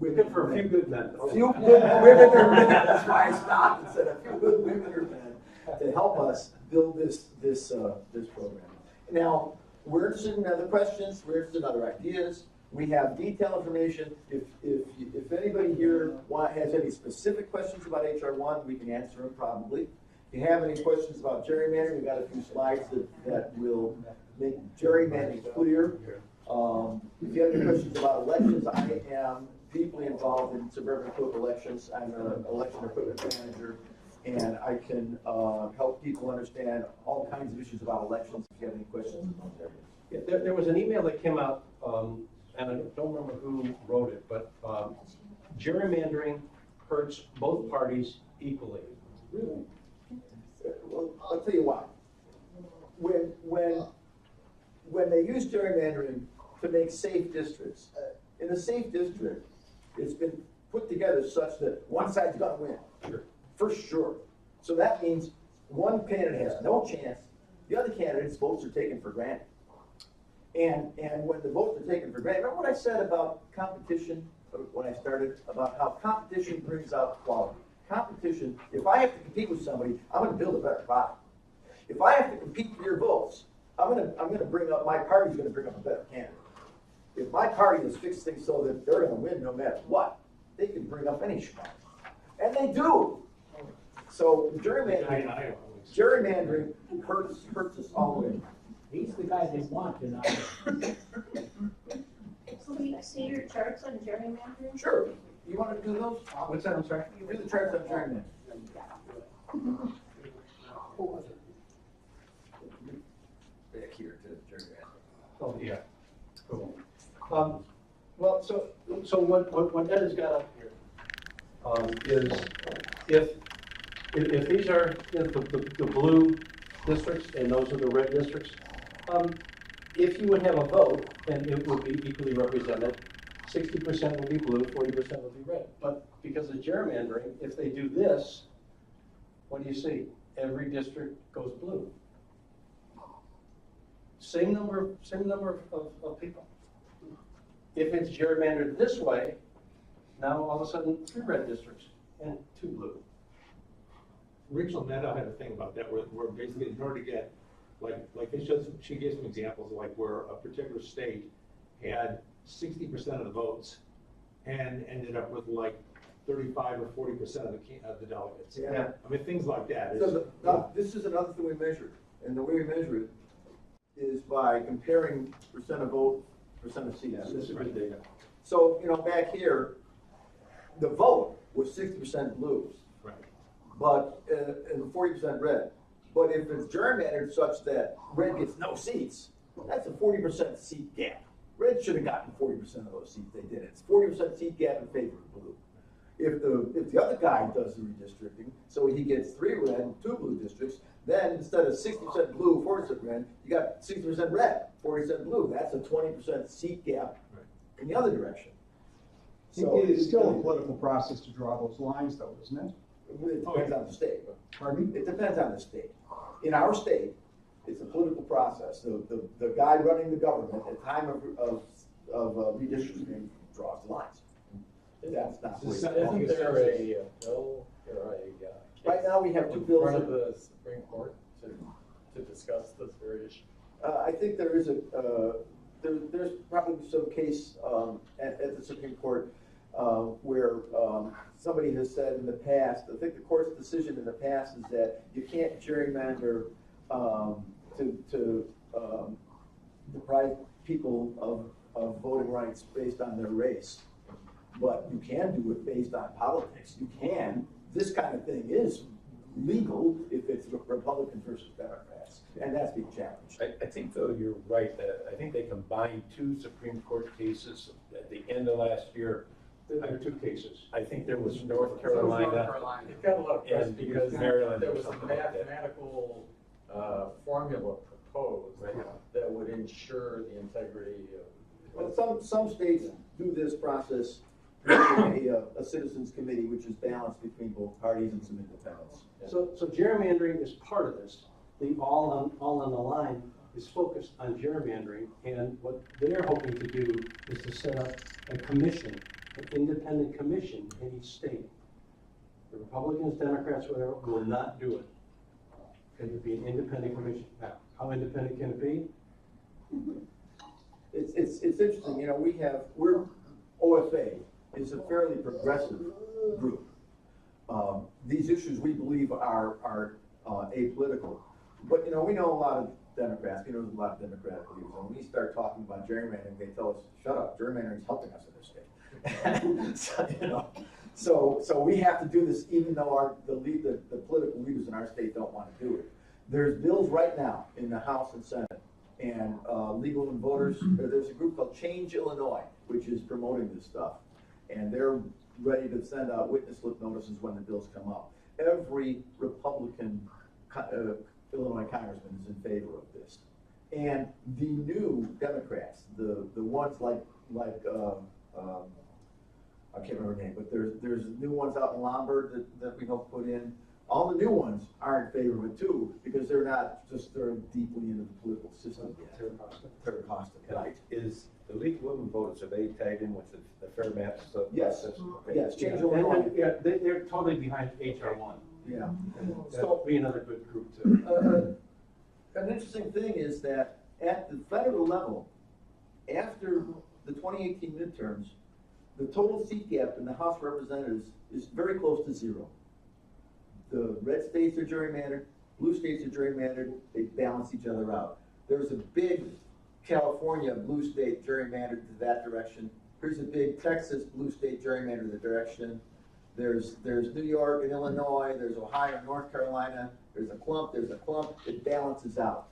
women. Looking for a few good men. A few good women or men. That's why I stopped and said a few good women or men to help us build this program. Now, we're interested in other questions. We're interested in other ideas. We have detailed information. If anybody here has any specific questions about HR1, we can answer them probably. If you have any questions about gerrymandering, we've got a few slides that will make gerrymandering clear. If you have any questions about elections, I am deeply involved in suburban clerk elections. I'm an election equipment manager, and I can help people understand all kinds of issues about elections if you have any questions about that. Yeah, there was an email that came out, and I don't remember who wrote it, but gerrymandering hurts both parties equally. Really? Well, I'll tell you why. When they use gerrymandering to make safe districts, in a safe district, it's been put together such that one side's gonna win. Sure. For sure. So that means one candidate has no chance, the other candidate's votes are taken for granted. And when the votes are taken for granted, remember what I said about competition when I started, about how competition brings out quality. Competition, if I have to compete with somebody, I'm gonna build a better product. If I have to compete for your votes, I'm gonna bring up, my party's gonna bring up a better candidate. If my party has fixed things so that they're gonna win no matter what, they can bring up any schmuck. And they do. So gerrymandering hurts us all the way. He's the guy they want tonight. So we see your charts on gerrymandering? Sure. You wanna do those? What's that, I'm sorry? Do the charts on gerrymandering. Back here to gerrymandering. Oh, yeah. Cool. Well, so what Ed has got up here is if these are the blue districts and those are the red districts, if you would have a vote, and it would be equally represented, 60% would be blue, 40% would be red. But because of gerrymandering, if they do this, what do you see? Every district goes blue. Same number of people. If it's gerrymandered this way, now all of a sudden 3 red districts and 2 blue. Rachel Maddow had a thing about that, where basically in order to get, like they showed, she gave some examples of like where a particular state had 60% of the votes and ended up with like 35 or 40% of the delegates. Yeah. I mean, things like that. So this is another thing we measured, and the way we measure it is by comparing percent of vote, percent of seats. This is good data. So, you know, back here, the vote was 60% blues, Right. but, and 40% red. But if it's gerrymandered such that red gets no seats, that's a 40% seat gap. Red should have gotten 40% of those seats, they didn't. It's 40% seat gap in favor of blue. If the other guy does the redistricting, so he gets 3 red and 2 blue districts, then instead of 60% blue, 40% red, you got 60% red, 40% blue. That's a 20% seat gap in the other direction. So It is still a political process to draw those lines, though, isn't it? It depends on the state. Pardon me? It depends on the state. In our state, it's a political process. The guy running the government at the time of redistricting draws the lines. That's not the way it's done. Isn't there a bill or a Right now, we have 2 in bills. front of the Supreme Court to discuss this very issue? I think there is there's probably some case at the Supreme Court where somebody has said in the past, I think the court's decision in the past is that you can't gerrymander to deprive people of voting rights based on their race. But you can do it based on politics. You can. This kind of thing is legal if it's Republicans versus Democrats, and that's being challenged. I think though you're right, that I think they combined 2 Supreme Court cases at the end of last year. There are 2 cases. I think there was North Carolina. It got a lot of press And because Maryland there or was a something like that. mathematical formula proposed that would ensure the integrity of. Well, some states do this process using a citizens committee, which is balanced between both parties and some independents. So gerrymandering is part of this. The all on the line is focused on gerrymandering, and what they're hoping to do is to set up a commission, an independent commission in each state. The Republicans, Democrats, whatever, will not do it. It would be an independent commission. Now, how independent can it be? It's interesting, you know, we're OFA is a fairly progressive group. These issues we believe are apolitical, but you know, we know a lot of Democrats, we know a lot of Democratic leaders, and when we start talking about gerrymandering, they tell us, shut up, gerrymandering is helping us in this state. So, you know, so we have to do this even though the political leaders in our state don't want to do it. There's bills right now in the House and Senate, and Legal and Voters, there's a group called Change Illinois, which is promoting this stuff. And they're ready to send out witness slip notices when the bills come up. Every Republican Illinois congressman is in favor of this. And the new Democrats, the ones like I can't remember her name, but there's new ones out in Lombard that we helped put in. All the new ones are in favor of it too, because they're not just deeply into the political system yet. Terra Costa. Right. Is the League of Women Voters, are they tagged in with the fair match stuff? Yes. Okay. Yes, Change And Illinois. yeah, they're totally behind HR1. Yeah. That would be another good group too. An interesting thing is that at the federal level, after the 2018 midterms, the total seat gap in the House of Representatives is very close to 0. The red states are gerrymandered, blue states are gerrymandered, they balance each other out. There's a big California blue state gerrymandered to that direction. Here's a big Texas blue state gerrymandered to the direction. There's New York and Illinois, there's Ohio and North Carolina, there's a clump, it balances out.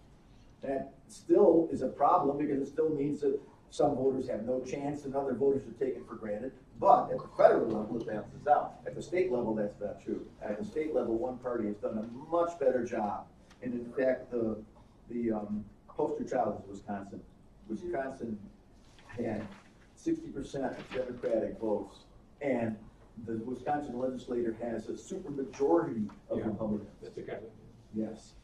That still is a problem because it still means that some voters have no chance and other voters are taken for granted. But at the federal level, it balances out. At the state level, that's not true. At the state level, one party has done a much better job. And in fact, the poster child is Wisconsin. Wisconsin had 60% Democratic votes, and the Wisconsin legislature has a supermajority of Yeah. Republicans. That's the kind of, Yes.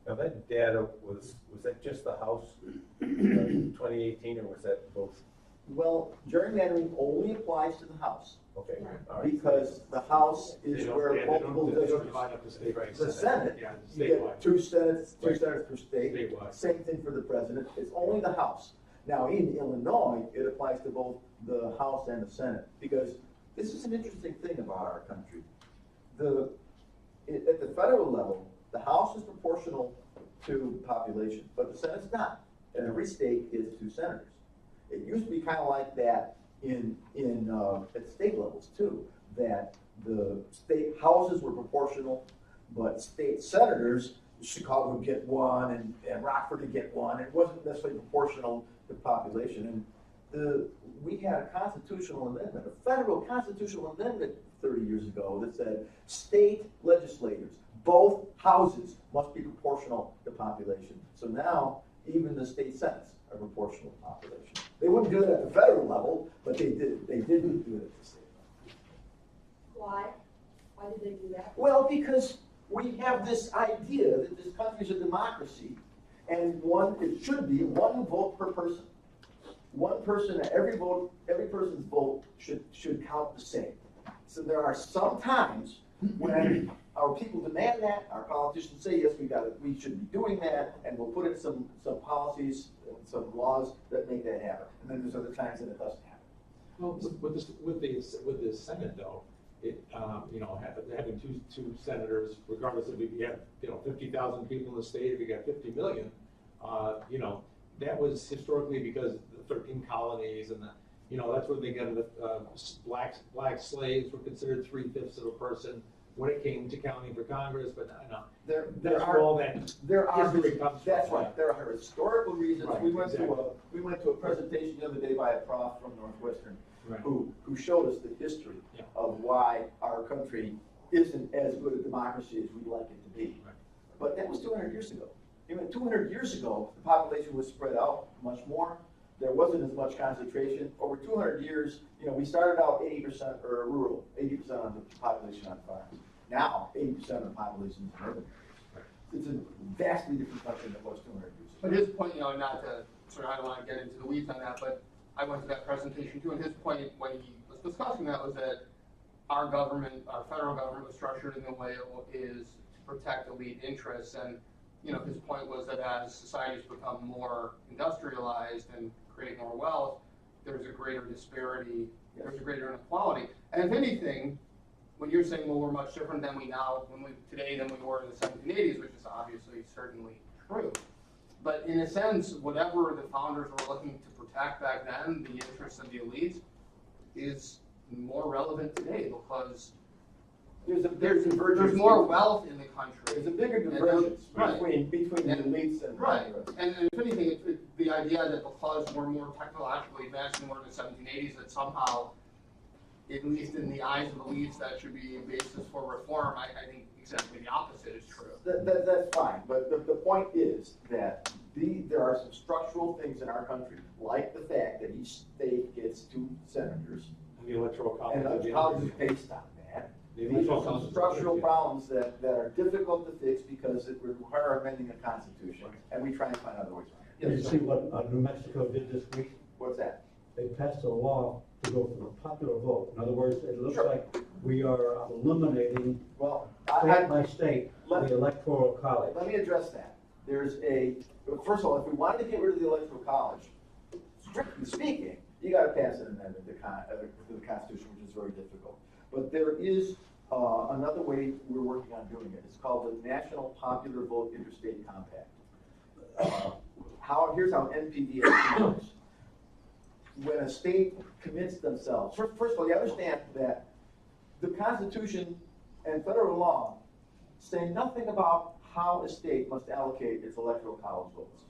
Now, that data was that just the House in 2018, or was that both? Well, gerrymandering only applies to the House, Okay, all right. because the House they is don't, where they multiple don't, they don't districts. divide up the state. Right. The Senate, Yeah, you get statewide. two senators Right. per state. Statewide. Same thing for the president, it's only the House. Now, in Illinois, it applies to both the House and the Senate, because this is an interesting thing about our country. At the federal level, the House is proportional to population, but the Senate's not. And every state is 2 senators. It used to be kind of like that at state levels too, that the state houses were proportional, but state senators, Chicago would get 1 and Rockford would get 1. It wasn't necessarily proportional to population. And we had a constitutional amendment, a federal constitutional amendment 30 years ago that said state legislators, both houses must be proportional to population. So now even the state senates are proportional to population. They wouldn't do it at the federal level, but they did do it at the state level. Why? Why did they do that? Well, because we have this idea that this country is a democracy, and it should be 1 vote per person. 1 person, every person's vote should count the same. So there are some times when our people demand that, our politicians say, yes, we should be doing that, and we'll put in some policies, some laws that make that happen. And then there's other times that it doesn't happen. Well, with the Senate though, having two senators, regardless if you have 50,000 people in the state, if you got 50 million, that was historically because the 13 colonies and that's where they got the black slaves were considered 3/5 of a person when it came to counting for Congress, but There that's are where all that history comes from. That's right. There are historical reasons. Right, we went exactly. to a presentation the other day by a prof from Northwestern Right. who showed us the history Yeah. of why our country isn't as good a democracy as we'd like it to be. Right. But that was 200 years ago. 200 years ago, the population was spread out much more. There wasn't as much concentration. Over 200 years, we started out 80% or rural, 80% of the population on farms. Now, 80% of the population is urban. It's a vastly different country than it was 200 years ago. But his point, not to I don't want to get into the weeds on that, but I went to that presentation too, and his point when he was discussing that was that our federal government was structured in the way it is to protect elite interests, and his point was that as societies become more industrialized and create more wealth, there's a greater disparity, there's a greater inequality. And if anything, when you're saying, well, we're much different than today than we were in the 1780s, which is obviously certainly true. But in a sense, whatever the founders were looking to protect back then, the interests of the elites, is more relevant today because there's more wealth in the country. There's a bigger divergence between the elites and right. the rest. And if anything, the idea that because we're more technologically advanced than we were in the 1780s, that somehow, at least in the eyes of elites, that should be a basis for reform, I think exactly the opposite is true. That's fine, but the point is that there are some structural things in our country, like the fact that each state gets 2 senators. And the electoral college. And the college is based on that. The These electoral are some college is structural based, problems that are difficult to fix because it would require amending the Constitution, and we try and find other ways around it. Did you see what New Mexico did this week? What's that? They passed a law to go for the popular vote. In other words, it looks Sure. like we are eliminating Well, state by state let- the electoral college. Let me address that. First of all, if we wanted to get rid of the electoral college, strictly speaking, you gotta pass an amendment to the Constitution, which is very difficult. But there is another way we're working on doing it. It's called the National Popular Vote Interstate Compact. Here's how NPVA works. When a state commits themselves, first of all, you understand that the Constitution and federal law say nothing about how a state must allocate its electoral college votes.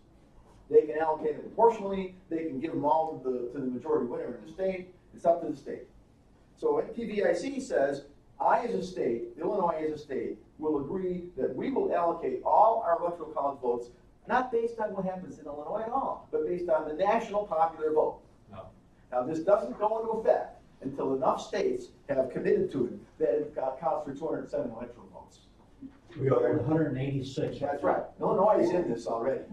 They can allocate it proportionally, they can give them all to the majority winner in the state, it's up to the state. So NPVIC says, I as a state, Illinois as a state, will agree that we will allocate all our electoral college votes not based on what happens in Illinois at all, but based on the national popular vote. No. Now, this doesn't go into effect until enough states have committed to it that it counts for 207 electoral votes. We are at 186. That's right. Illinois is in this already,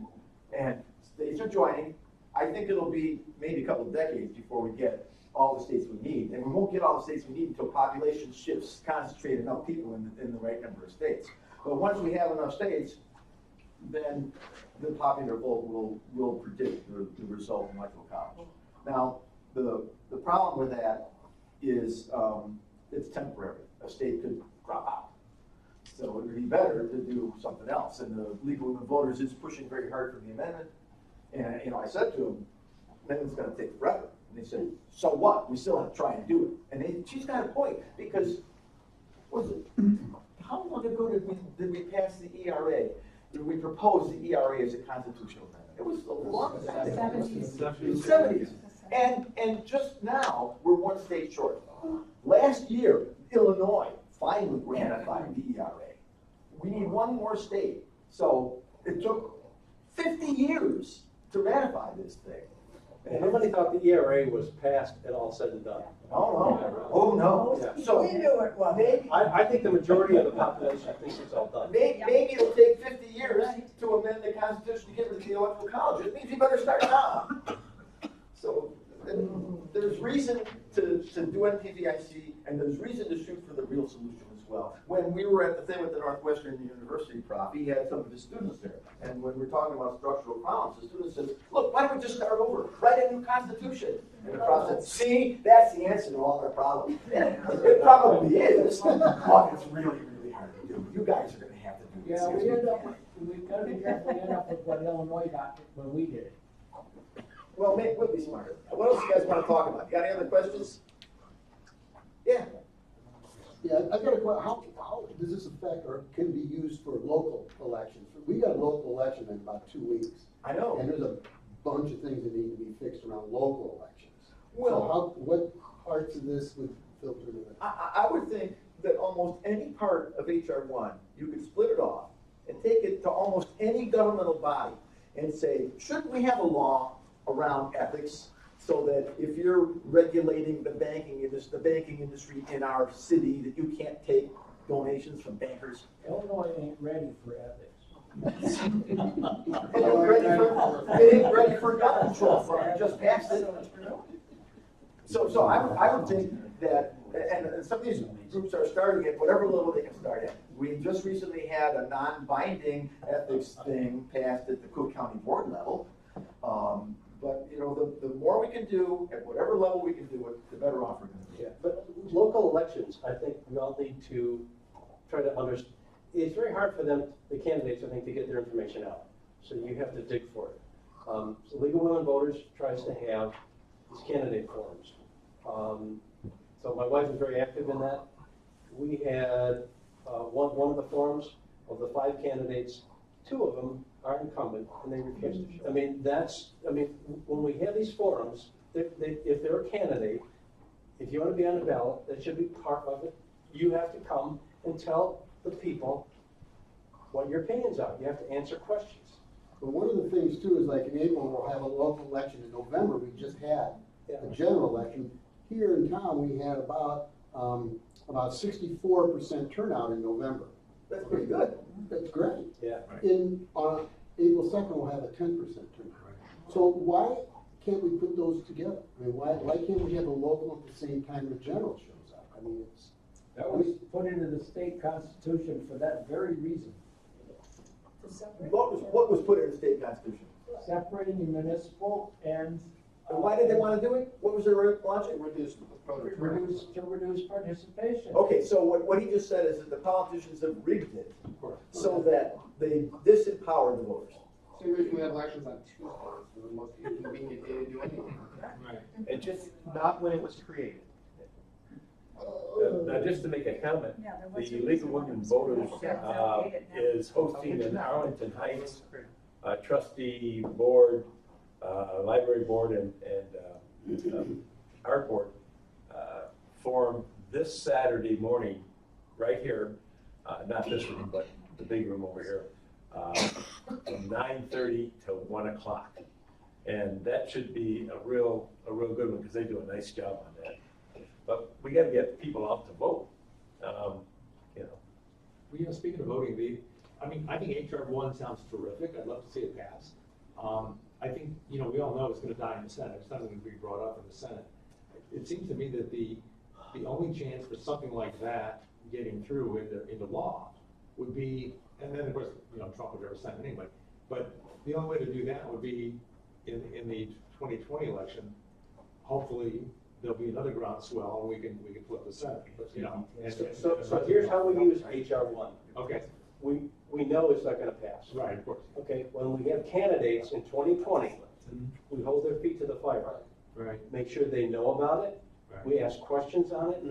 and states are joining. I think it'll be maybe a couple of decades before we get all the states we need, and we won't get all the states we need until population shifts concentrate enough people in the right number of states. But once we have enough states, then the popular vote will predict the result in electoral college. Now, the problem with that is it's temporary. A state could drop out. So it would be better to do something else. And the League of Women Voters is pushing very hard for the amendment. And I said to them, amendment's going to take forever. And they said, so what? We still have to try and do it. And she's got a point, because how long ago did we pass the ERA? Did we propose the ERA as a constitutional amendment? It was a long time ago. 70s. And just now, we're one state short. Last year, Illinois finally ratified the ERA. We need one more state. So it took 50 years to ratify this thing. And nobody thought the ERA was passed and all said and done. Oh, no. Yeah. So We knew it was. maybe, I think the majority of the population thinks it's all done. maybe it'll take 50 years to amend the Constitution to get rid of the electoral college. It means you better start now. So there's reason to do NPVIC, and there's reason to shoot for the real solution as well. When we were at the thing with the Northwestern University prof, he had some of his students there. And when we're talking about structural problems, the student says, look, why don't we just start over? Write a new constitution. And the prof said, see, that's the answer to all our problems. And it probably is, but it's really, really hard to do. You guys are going to have to do this. Yeah, we gotta be careful, we end up with what Illinois got when we did it. Well, we'll be smarter. What else you guys want to talk about? You got any other questions? Yeah. Yeah, I got a question. How does this affect or can be used for local elections? We got a local election in about 2 weeks. I know. And there's a bunch of things that need to be fixed around local elections. Well, so what parts of this would filter into that? I would think that almost any part of HR 1, you could split it off and take it to almost any governmental body and say, shouldn't we have a law around ethics so that if you're regulating the banking industry in our city, that you can't take donations from bankers? Illinois ain't ready for ethics. It ain't ready for gun control. It just passed it. So I would think that, and some of these groups are starting at whatever level they can start at. We just recently had a non-binding ethics thing passed at the Cook County Board level. But you know, the more we can do at whatever level we can do it, the better off we're going to be. Yeah, but local elections, I think we all need to try to understand. It's very hard for them, the candidates, I think, to get their information out. So you have to dig for it. So League of Women Voters tries to have these candidate forums. So my wife is very active in that. We had one of the forums of the 5 candidates, 2 of them are incumbent and they refuse to show. I mean, when we have these forums, if they're a candidate, if you want to be on the ballot, that should be part of it. You have to come and tell the people what your opinions are. You have to answer questions. But one of the things too is like in April, we'll have a local election. In November, we just had a general election. Here in town, we had about 64% turnout in November. That's pretty good. That's great. Yeah. On April 2nd, we'll have a 10% turnout. So why can't we put those together? I mean, why can't we have a local at the same time the general shows up? I mean, it's. That was put into the state constitution for that very reason. What was put in the state constitution? Separating the municipal and. And why did they want to do it? What was their logic? To reduce participation. Okay, so what he just said is that the politicians have rigged it so that they disempower the voters. So you originally had elections on Tuesdays, so the most inconvenient day to do anything. Right. And just not when it was created. Now, just to make a comment, the League of Women Voters is hosting in Arlington Heights trustee board, library board, and art board forum this Saturday morning, right here, not this room, but the big room over here, from 9:30 to 1 o'clock. And that should be a real good one, because they do a nice job on that. But we gotta get people out to vote, you know. Well, you know, speaking of voting, I think HR 1 sounds terrific. I'd love to see it pass. I think, you know, we all know it's gonna die in the Senate. It's not gonna be brought up in the Senate. It seems to me that the only chance for something like that getting through into law would be, and then of course, you know, Trump would never sign it anyway, but the only way to do that would be in the 2020 election. Hopefully, there'll be another groundswell and we can flip the Senate, but, you know. So here's how we use HR 1. Okay. We know it's not gonna pass. Right, of course. Okay, when we have candidates in 2020, we hold their feet to the fire. Right. Make sure they know about it, Right. we ask questions on it,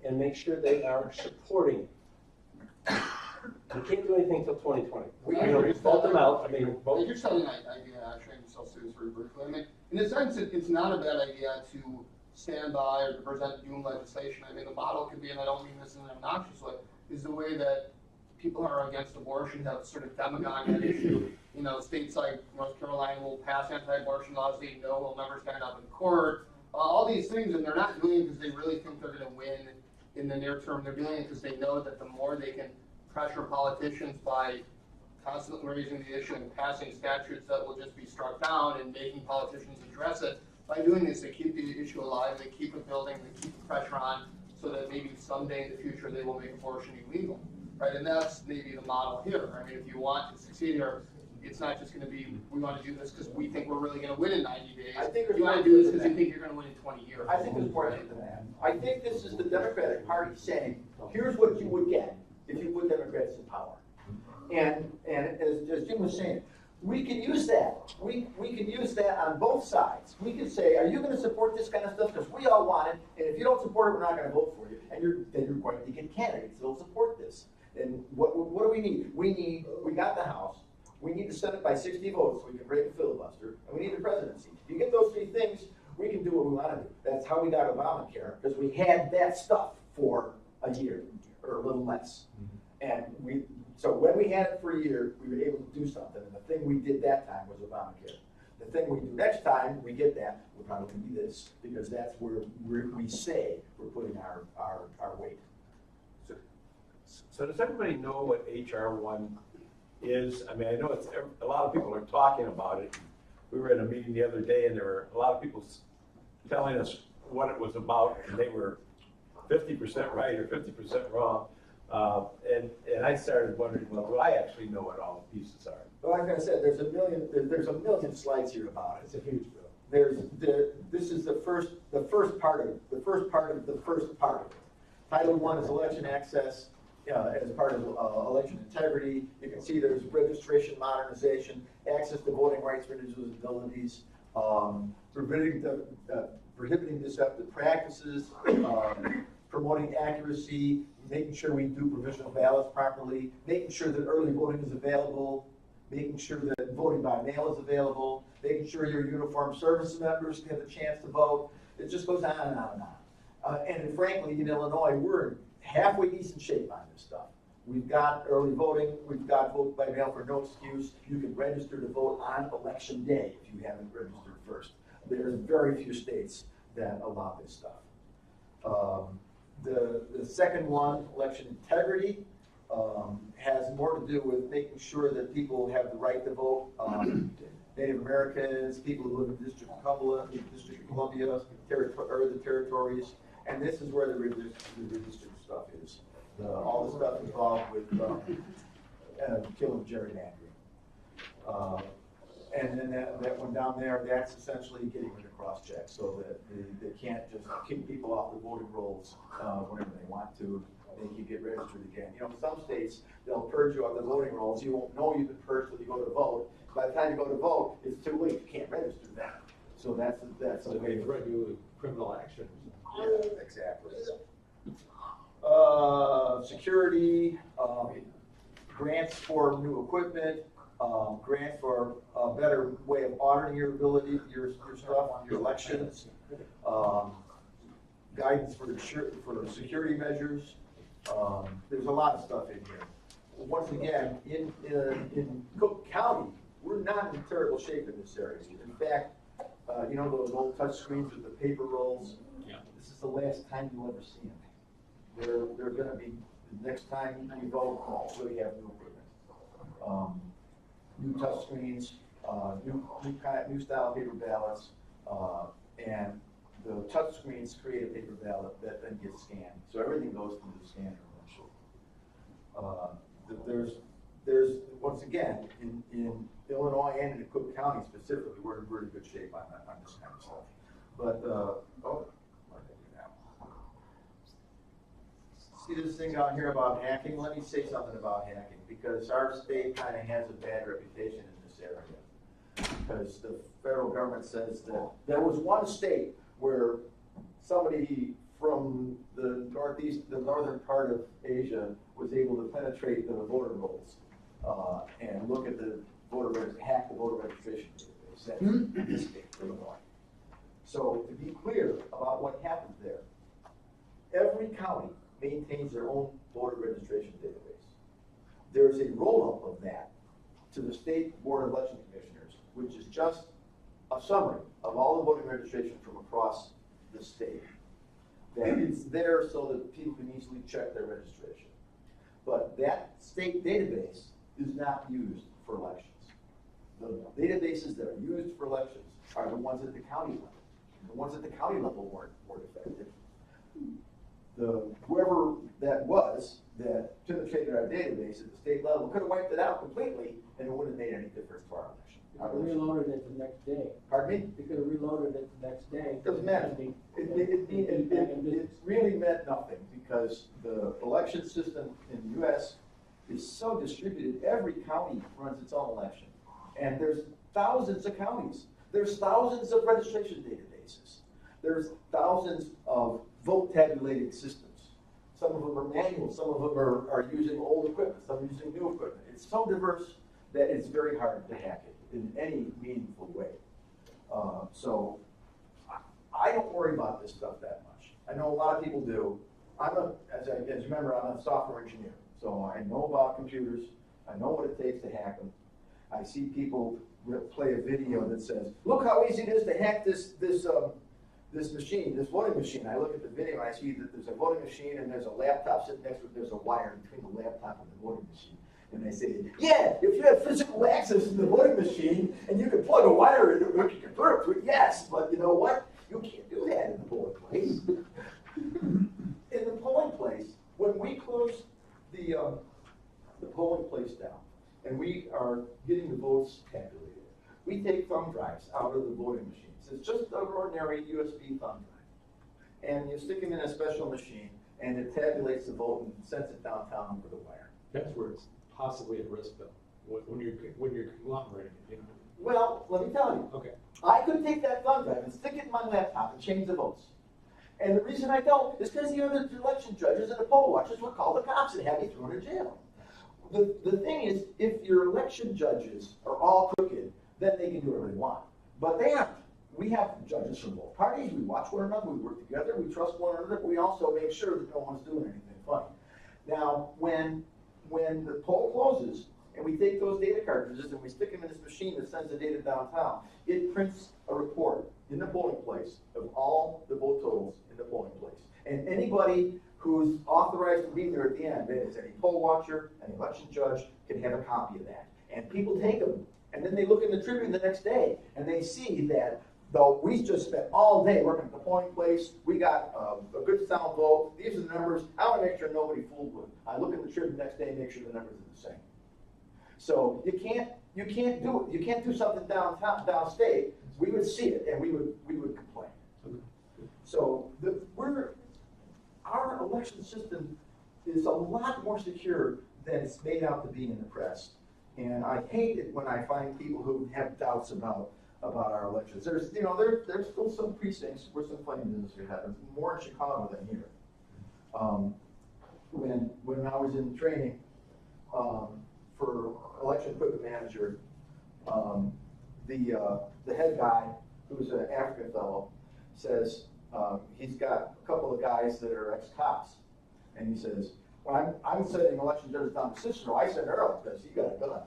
and make sure they are supporting it. We can't do anything until 2020. We Vote them out, I mean, vote. You're selling that idea, actually, and I'll say this very briefly. I mean, in a sense, it's not a bad idea to stand by or to present doom legislation. I mean, the model could be, and I don't mean this in an obnoxious way, is the way that people who are against abortion have sort of demagogued that issue. You know, states like North Carolina will pass anti-abortion laws, they know will never stand up in court, all these things, and they're not doing it because they really think they're going to win in the near term. They're doing it because they know that the more they can pressure politicians by constantly raising the issue and passing statutes that will just be struck down and making politicians address it. By doing this, they keep the issue alive, they keep it building, they keep the pressure on, so that maybe someday in the future they will make abortion illegal, right? And that's maybe the model here. I mean, if you want to succeed here, it's not just going to be, we want to do this because we think we're really going to win in 90 days. I think you want to do this because you think you're going to win in 20 years. I think there's more to that. I think this is the Democratic Party saying, here's what you would get if you put Democrats in power. And as Jim was saying, we can use that. We can use that on both sides. We can say, are you going to support this kind of stuff? Because we all want it, and if you don't support it, we're not going to vote for you. And then you're going to get candidates that'll support this. And what do we need? We got the House. We need the Senate by 60 votes so we can break a filibuster, and we need the presidency. If you get those three things, we can do what we want to do. That's how we got Obamacare, because we had that stuff for a year or a little less. And so when we had it for a year, we were able to do something. And the thing we did that time was Obamacare. The thing we do next time we get that will probably be this, because that's where we say we're putting our weight. So does everybody know what HR 1 is? I mean, I know a lot of people are talking about it. We were at a meeting the other day, and there were a lot of people telling us what it was about, and they were 50% right or 50% wrong. And I started wondering, well, do I actually know what all the pieces are? Well, like I said, there's a million slides here about it. It's a huge bill. This is the first part of it. Title 1 is election access as part of election integrity. You can see there's registration modernization, access to voting rights for individuals with disabilities, prohibiting deceptive practices, promoting accuracy, making sure we do provisional ballots properly, making sure that early voting is available, making sure that voting by mail is available, making sure your uniformed service members have a chance to vote. It just goes on and on and on. And frankly, in Illinois, we're in halfway decent shape on this stuff. We've got early voting, we've got vote by mail for no excuse. You can register to vote on election day if you haven't registered first. There's very few states that allow this stuff. The second one, election integrity, has more to do with making sure that people have the right to vote. Native Americans, people who live in the District of Columbia, or the territories, and this is where the redistricting stuff is. All the stuff involved with killing gerrymandering. And then that one down there, that's essentially getting rid of cross-checks, so that they can't just kick people off the voting rolls whenever they want to. They can get registered again. You know, in some states, they'll purge you off the voting rolls. You won't know you've been purged till you go to vote. By the time you go to vote, it's too late. You can't register that. So that's So they threaten you with criminal action. Yeah, exactly. Security, grants for new equipment, grants for a better way of auditing your stuff, your elections, guidance for security measures. There's a lot of stuff in here. Once again, in Cook County, we're not in terrible shape in this area. In fact, you know those old touch screens with the paper rolls? Yeah. This is the last time you'll ever see them. They're gonna be, the next time we vote, we have new equipment. New touch screens, new style paper ballots, and the touch screens create a paper ballot that then gets scanned. So everything goes through the scanner eventually. There's once again, in Illinois and in Cook County specifically, we're in really good shape on this kind of stuff. But, what did I do now? See this thing down here about hacking? Let me say something about hacking, because our state kind of has a bad reputation in this area. Because the federal government says that there was one state where somebody from the northern part of Asia was able to penetrate the voter rolls and look at the hack the voter registration database. That's in this state, Illinois. So to be clear about what happened there, every county maintains their own voter registration database. There's a roll-up of that to the State Board of Election Commissioners, which is just a summary of all the voting registration from across the state. That it's there so that people can easily check their registration. But that state database is not used for elections. The databases that are used for elections are the ones at the county level. The ones at the county level weren't effective. Whoever that was that penetrated our database at the state level could have wiped it out completely, and it wouldn't have made any difference to our election. You could have reloaded it the next day. Pardon me? You could have reloaded it the next day. Doesn't matter. It really meant nothing, because the election system in the U.S. is so distributed. Every county runs its own election. And there's thousands of counties. There's thousands of registration databases. There's thousands of vote tabulating systems. Some of them are manual, some of them are using old equipment, some are using new equipment. It's so diverse that it's very hard to hack it in any meaningful way. So I don't worry about this stuff that much. I know a lot of people do. As you remember, I'm a software engineer, so I know about computers. I know what it takes to hack them. I see people play a video that says, "Look how easy it is to hack this machine, this voting machine." I look at the video and I see that there's a voting machine and there's a laptop sitting next to it. There's a wire between the laptop and the voting machine. And they say, "Yeah, if you have physical access to the voting machine and you can plug a wire into it, you can put it to it, yes, but you know what? You can't do that in the polling place." In the polling place, when we close the polling place down and we are getting the votes tabulated, we take thumb drives out of the voting machines. It's just an ordinary USB thumb drive. And you stick them in a special machine and it tabulates the vote and sends it downtown over the wire. That's where it's possibly at risk, though, when you're conglomerating it. You know? Well, let me tell you. Okay. I could take that thumb drive and stick it in my laptop and change the votes. And the reason I don't is because the other election judges and the poll watchers would call the cops and have me thrown in jail. The thing is, if your election judges are all crooked, then they can do whatever they want. But they aren't. We have judges from both parties. We watch one another. We work together. We trust one another. But we also make sure that no one's doing anything funny. Now, when the poll closes and we take those data cartridges and we stick them in this machine that sends the data downtown, it prints a report in the polling place of all the vote totals in the polling place. And anybody who's authorized to be there at the end, that is any poll watcher, an election judge, can have a copy of that. And people take them, and then they look in the Tribune the next day, and they see that though we just spent all day working at the polling place, we got a good sound vote, these are the numbers, I want to make sure nobody fooled with. I look in the Tribune the next day and make sure the numbers are the same. So you can't do it. You can't do something downstate. We would see it and we would complain. So our election system is a lot more secure than it's made out to be in the press. And I hate it when I find people who have doubts about our elections. There's still some precincts where some funny business happens, more in Chicago than here. When I was in training for election equipment manager, the head guy, who's an African fellow, says he's got a couple of guys that are ex-cops, and he says, "When I'm sending election judges down to Cicero, I send Earl because he got a gun."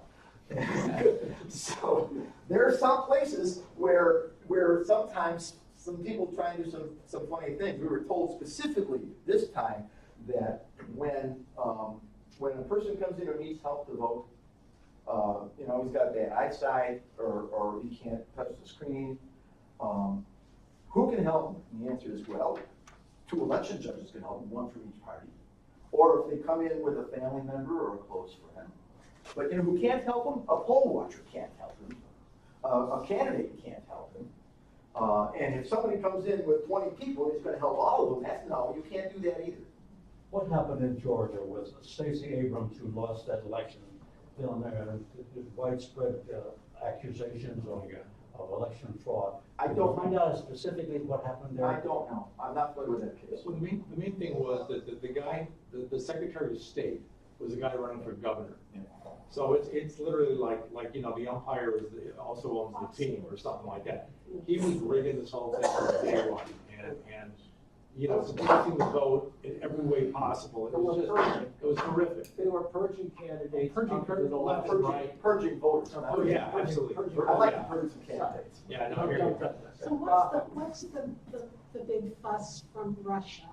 So There are some places where sometimes some people try and do some funny things. We were told specifically this time that when a person comes in and needs help to vote, he's got bad eyesight or he can't touch the screen, who can help him? And the answer is, well, 2 election judges can help him, 1 from each party. Or if they come in with a family member or a close friend. But who can't help him? A poll watcher can't help him. A candidate can't help him. And if somebody comes in with 20 people, he's going to help all of them. No, you can't do that either. What happened in Georgia was Stacey Abrams, who lost that election, down there, and widespread accusations of election fraud. I don't find out specifically what happened there. I don't know. I'm not familiar with that case. Well, the main thing was that the guy, the Secretary of State, was the guy running for governor. Yeah. So it's literally like the umpire also owns the team or something like that. He was rigging this whole thing from day one, and suppressing the vote in every way possible. It was horrific. They were purging candidates. Purging to the left and right. Purging voters. Oh, yeah, absolutely. I like to purge some candidates. Yeah, no, here you go. So what's the big fuss from Russia?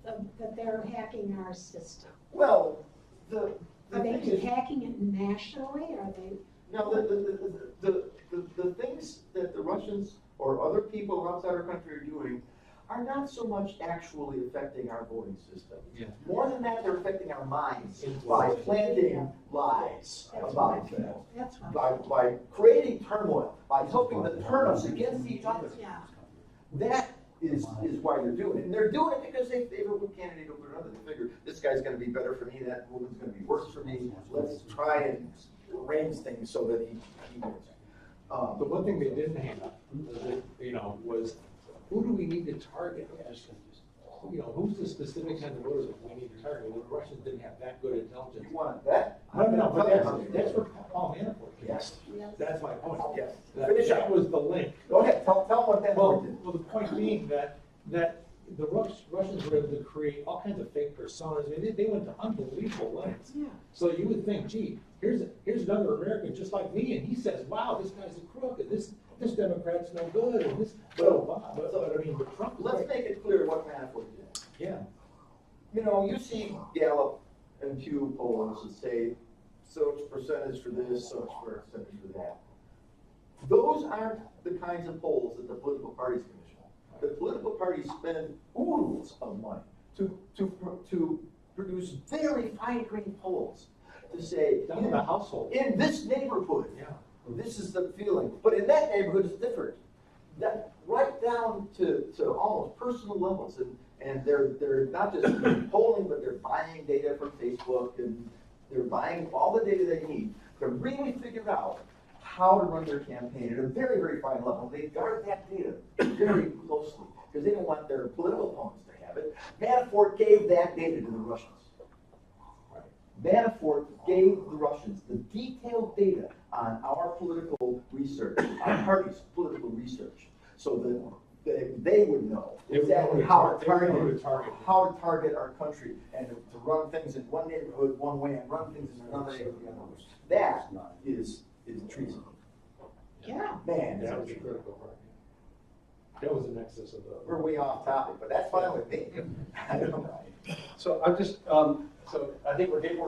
That they're hacking our system? Well, Are they hacking it nationally? Are they? No, the things that the Russians or other people outside our country are doing are not so much actually affecting our voting system. Yeah. More than that, they're affecting our minds by planting lies about people, That's right. by creating turmoil, by helping to turn us against each other. Yeah. That is why they're doing it. And they're doing it because they favor one candidate over another. They figure this guy's going to be better for me, that woman's going to be worse for me. Let's try and arrange things so that he wins. The one thing they didn't have, was who do we need to target? Who's the specific kind of voters that we need to target? Well, the Russians didn't have that good intelligence. You want that? No, but that's what Paul Manafort did. Yes. That's my point. Yes. That was the link. Go ahead, tell them what that Well, did. well, the point being that the Russians were able to create all kinds of fake personas. I mean, they went to unbelievable lengths. Yeah. So you would think, gee, here's another American just like me, and he says, wow, this guy's a crook, and this Democrat's no good, and this. But Trump. Let's make it clear what Manafort did. Yeah. You see Gallup and Pew polls that say so much percentage for this, so much percentage for that. Those aren't the kinds of polls that the political parties commission. The political parties spend oodles of money to produce very fine-grained polls to say, Down in the household. in this neighborhood, Yeah. this is the feeling. But in that neighborhood, it's different. That right down to almost personal levels, and they're not just polling, but they're buying data from Facebook, and they're buying all the data they need to really figure out how to run their campaign at a very, very fine level. They guard that data very closely because they don't want their political opponents to have it. Manafort gave that data to the Russians. Manafort gave the Russians the detailed data on our political research, our party's political research, so that they would know exactly how to target our country and to run things in one neighborhood one way and run things in another neighborhood the other way. That is treason. Yeah. Man, That was the critical part. That was the nexus of the. we're way off topic, but that's fine with me. I don't know. So I'm just, so I think we're getting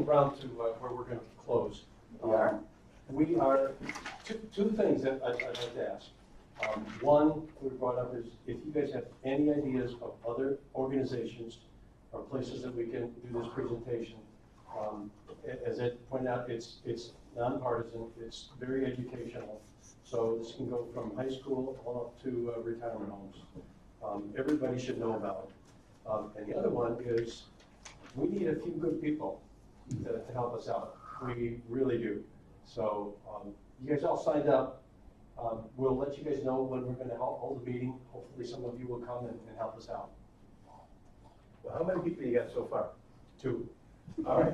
around to where we're going to close. We are? We are, two things that I'd like to ask. One we brought up is if you guys have any ideas of other organizations or places that we can do this presentation. As Ed pointed out, it's nonpartisan, it's very educational. So this can go from high school all up to retirement homes. Everybody should know about it. And the other one is we need a few good people to help us out. We really do. So you guys all signed up. We'll let you guys know when we're going to hold the meeting. Hopefully some of you will come and help us out. Well, how many people you got so far? 2. All right.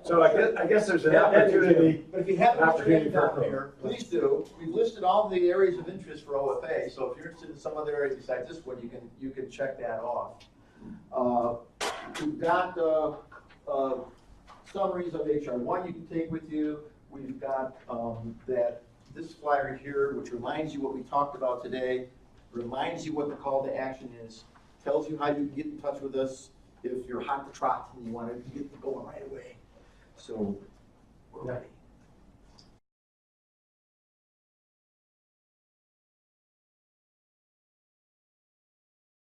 So I guess there's an opportunity. But if you have an opportunity down there, please do. We've listed all the areas of interest for OFA. So if you're interested in some other areas besides this one, you can check that off. We've got summaries of HR1 you can take with you. we've got this flyer here, which reminds you what we talked about today, reminds you what the call to action is, tells you how you can get in touch with us if you're hot to trot and you want to get going right away. So we're ready.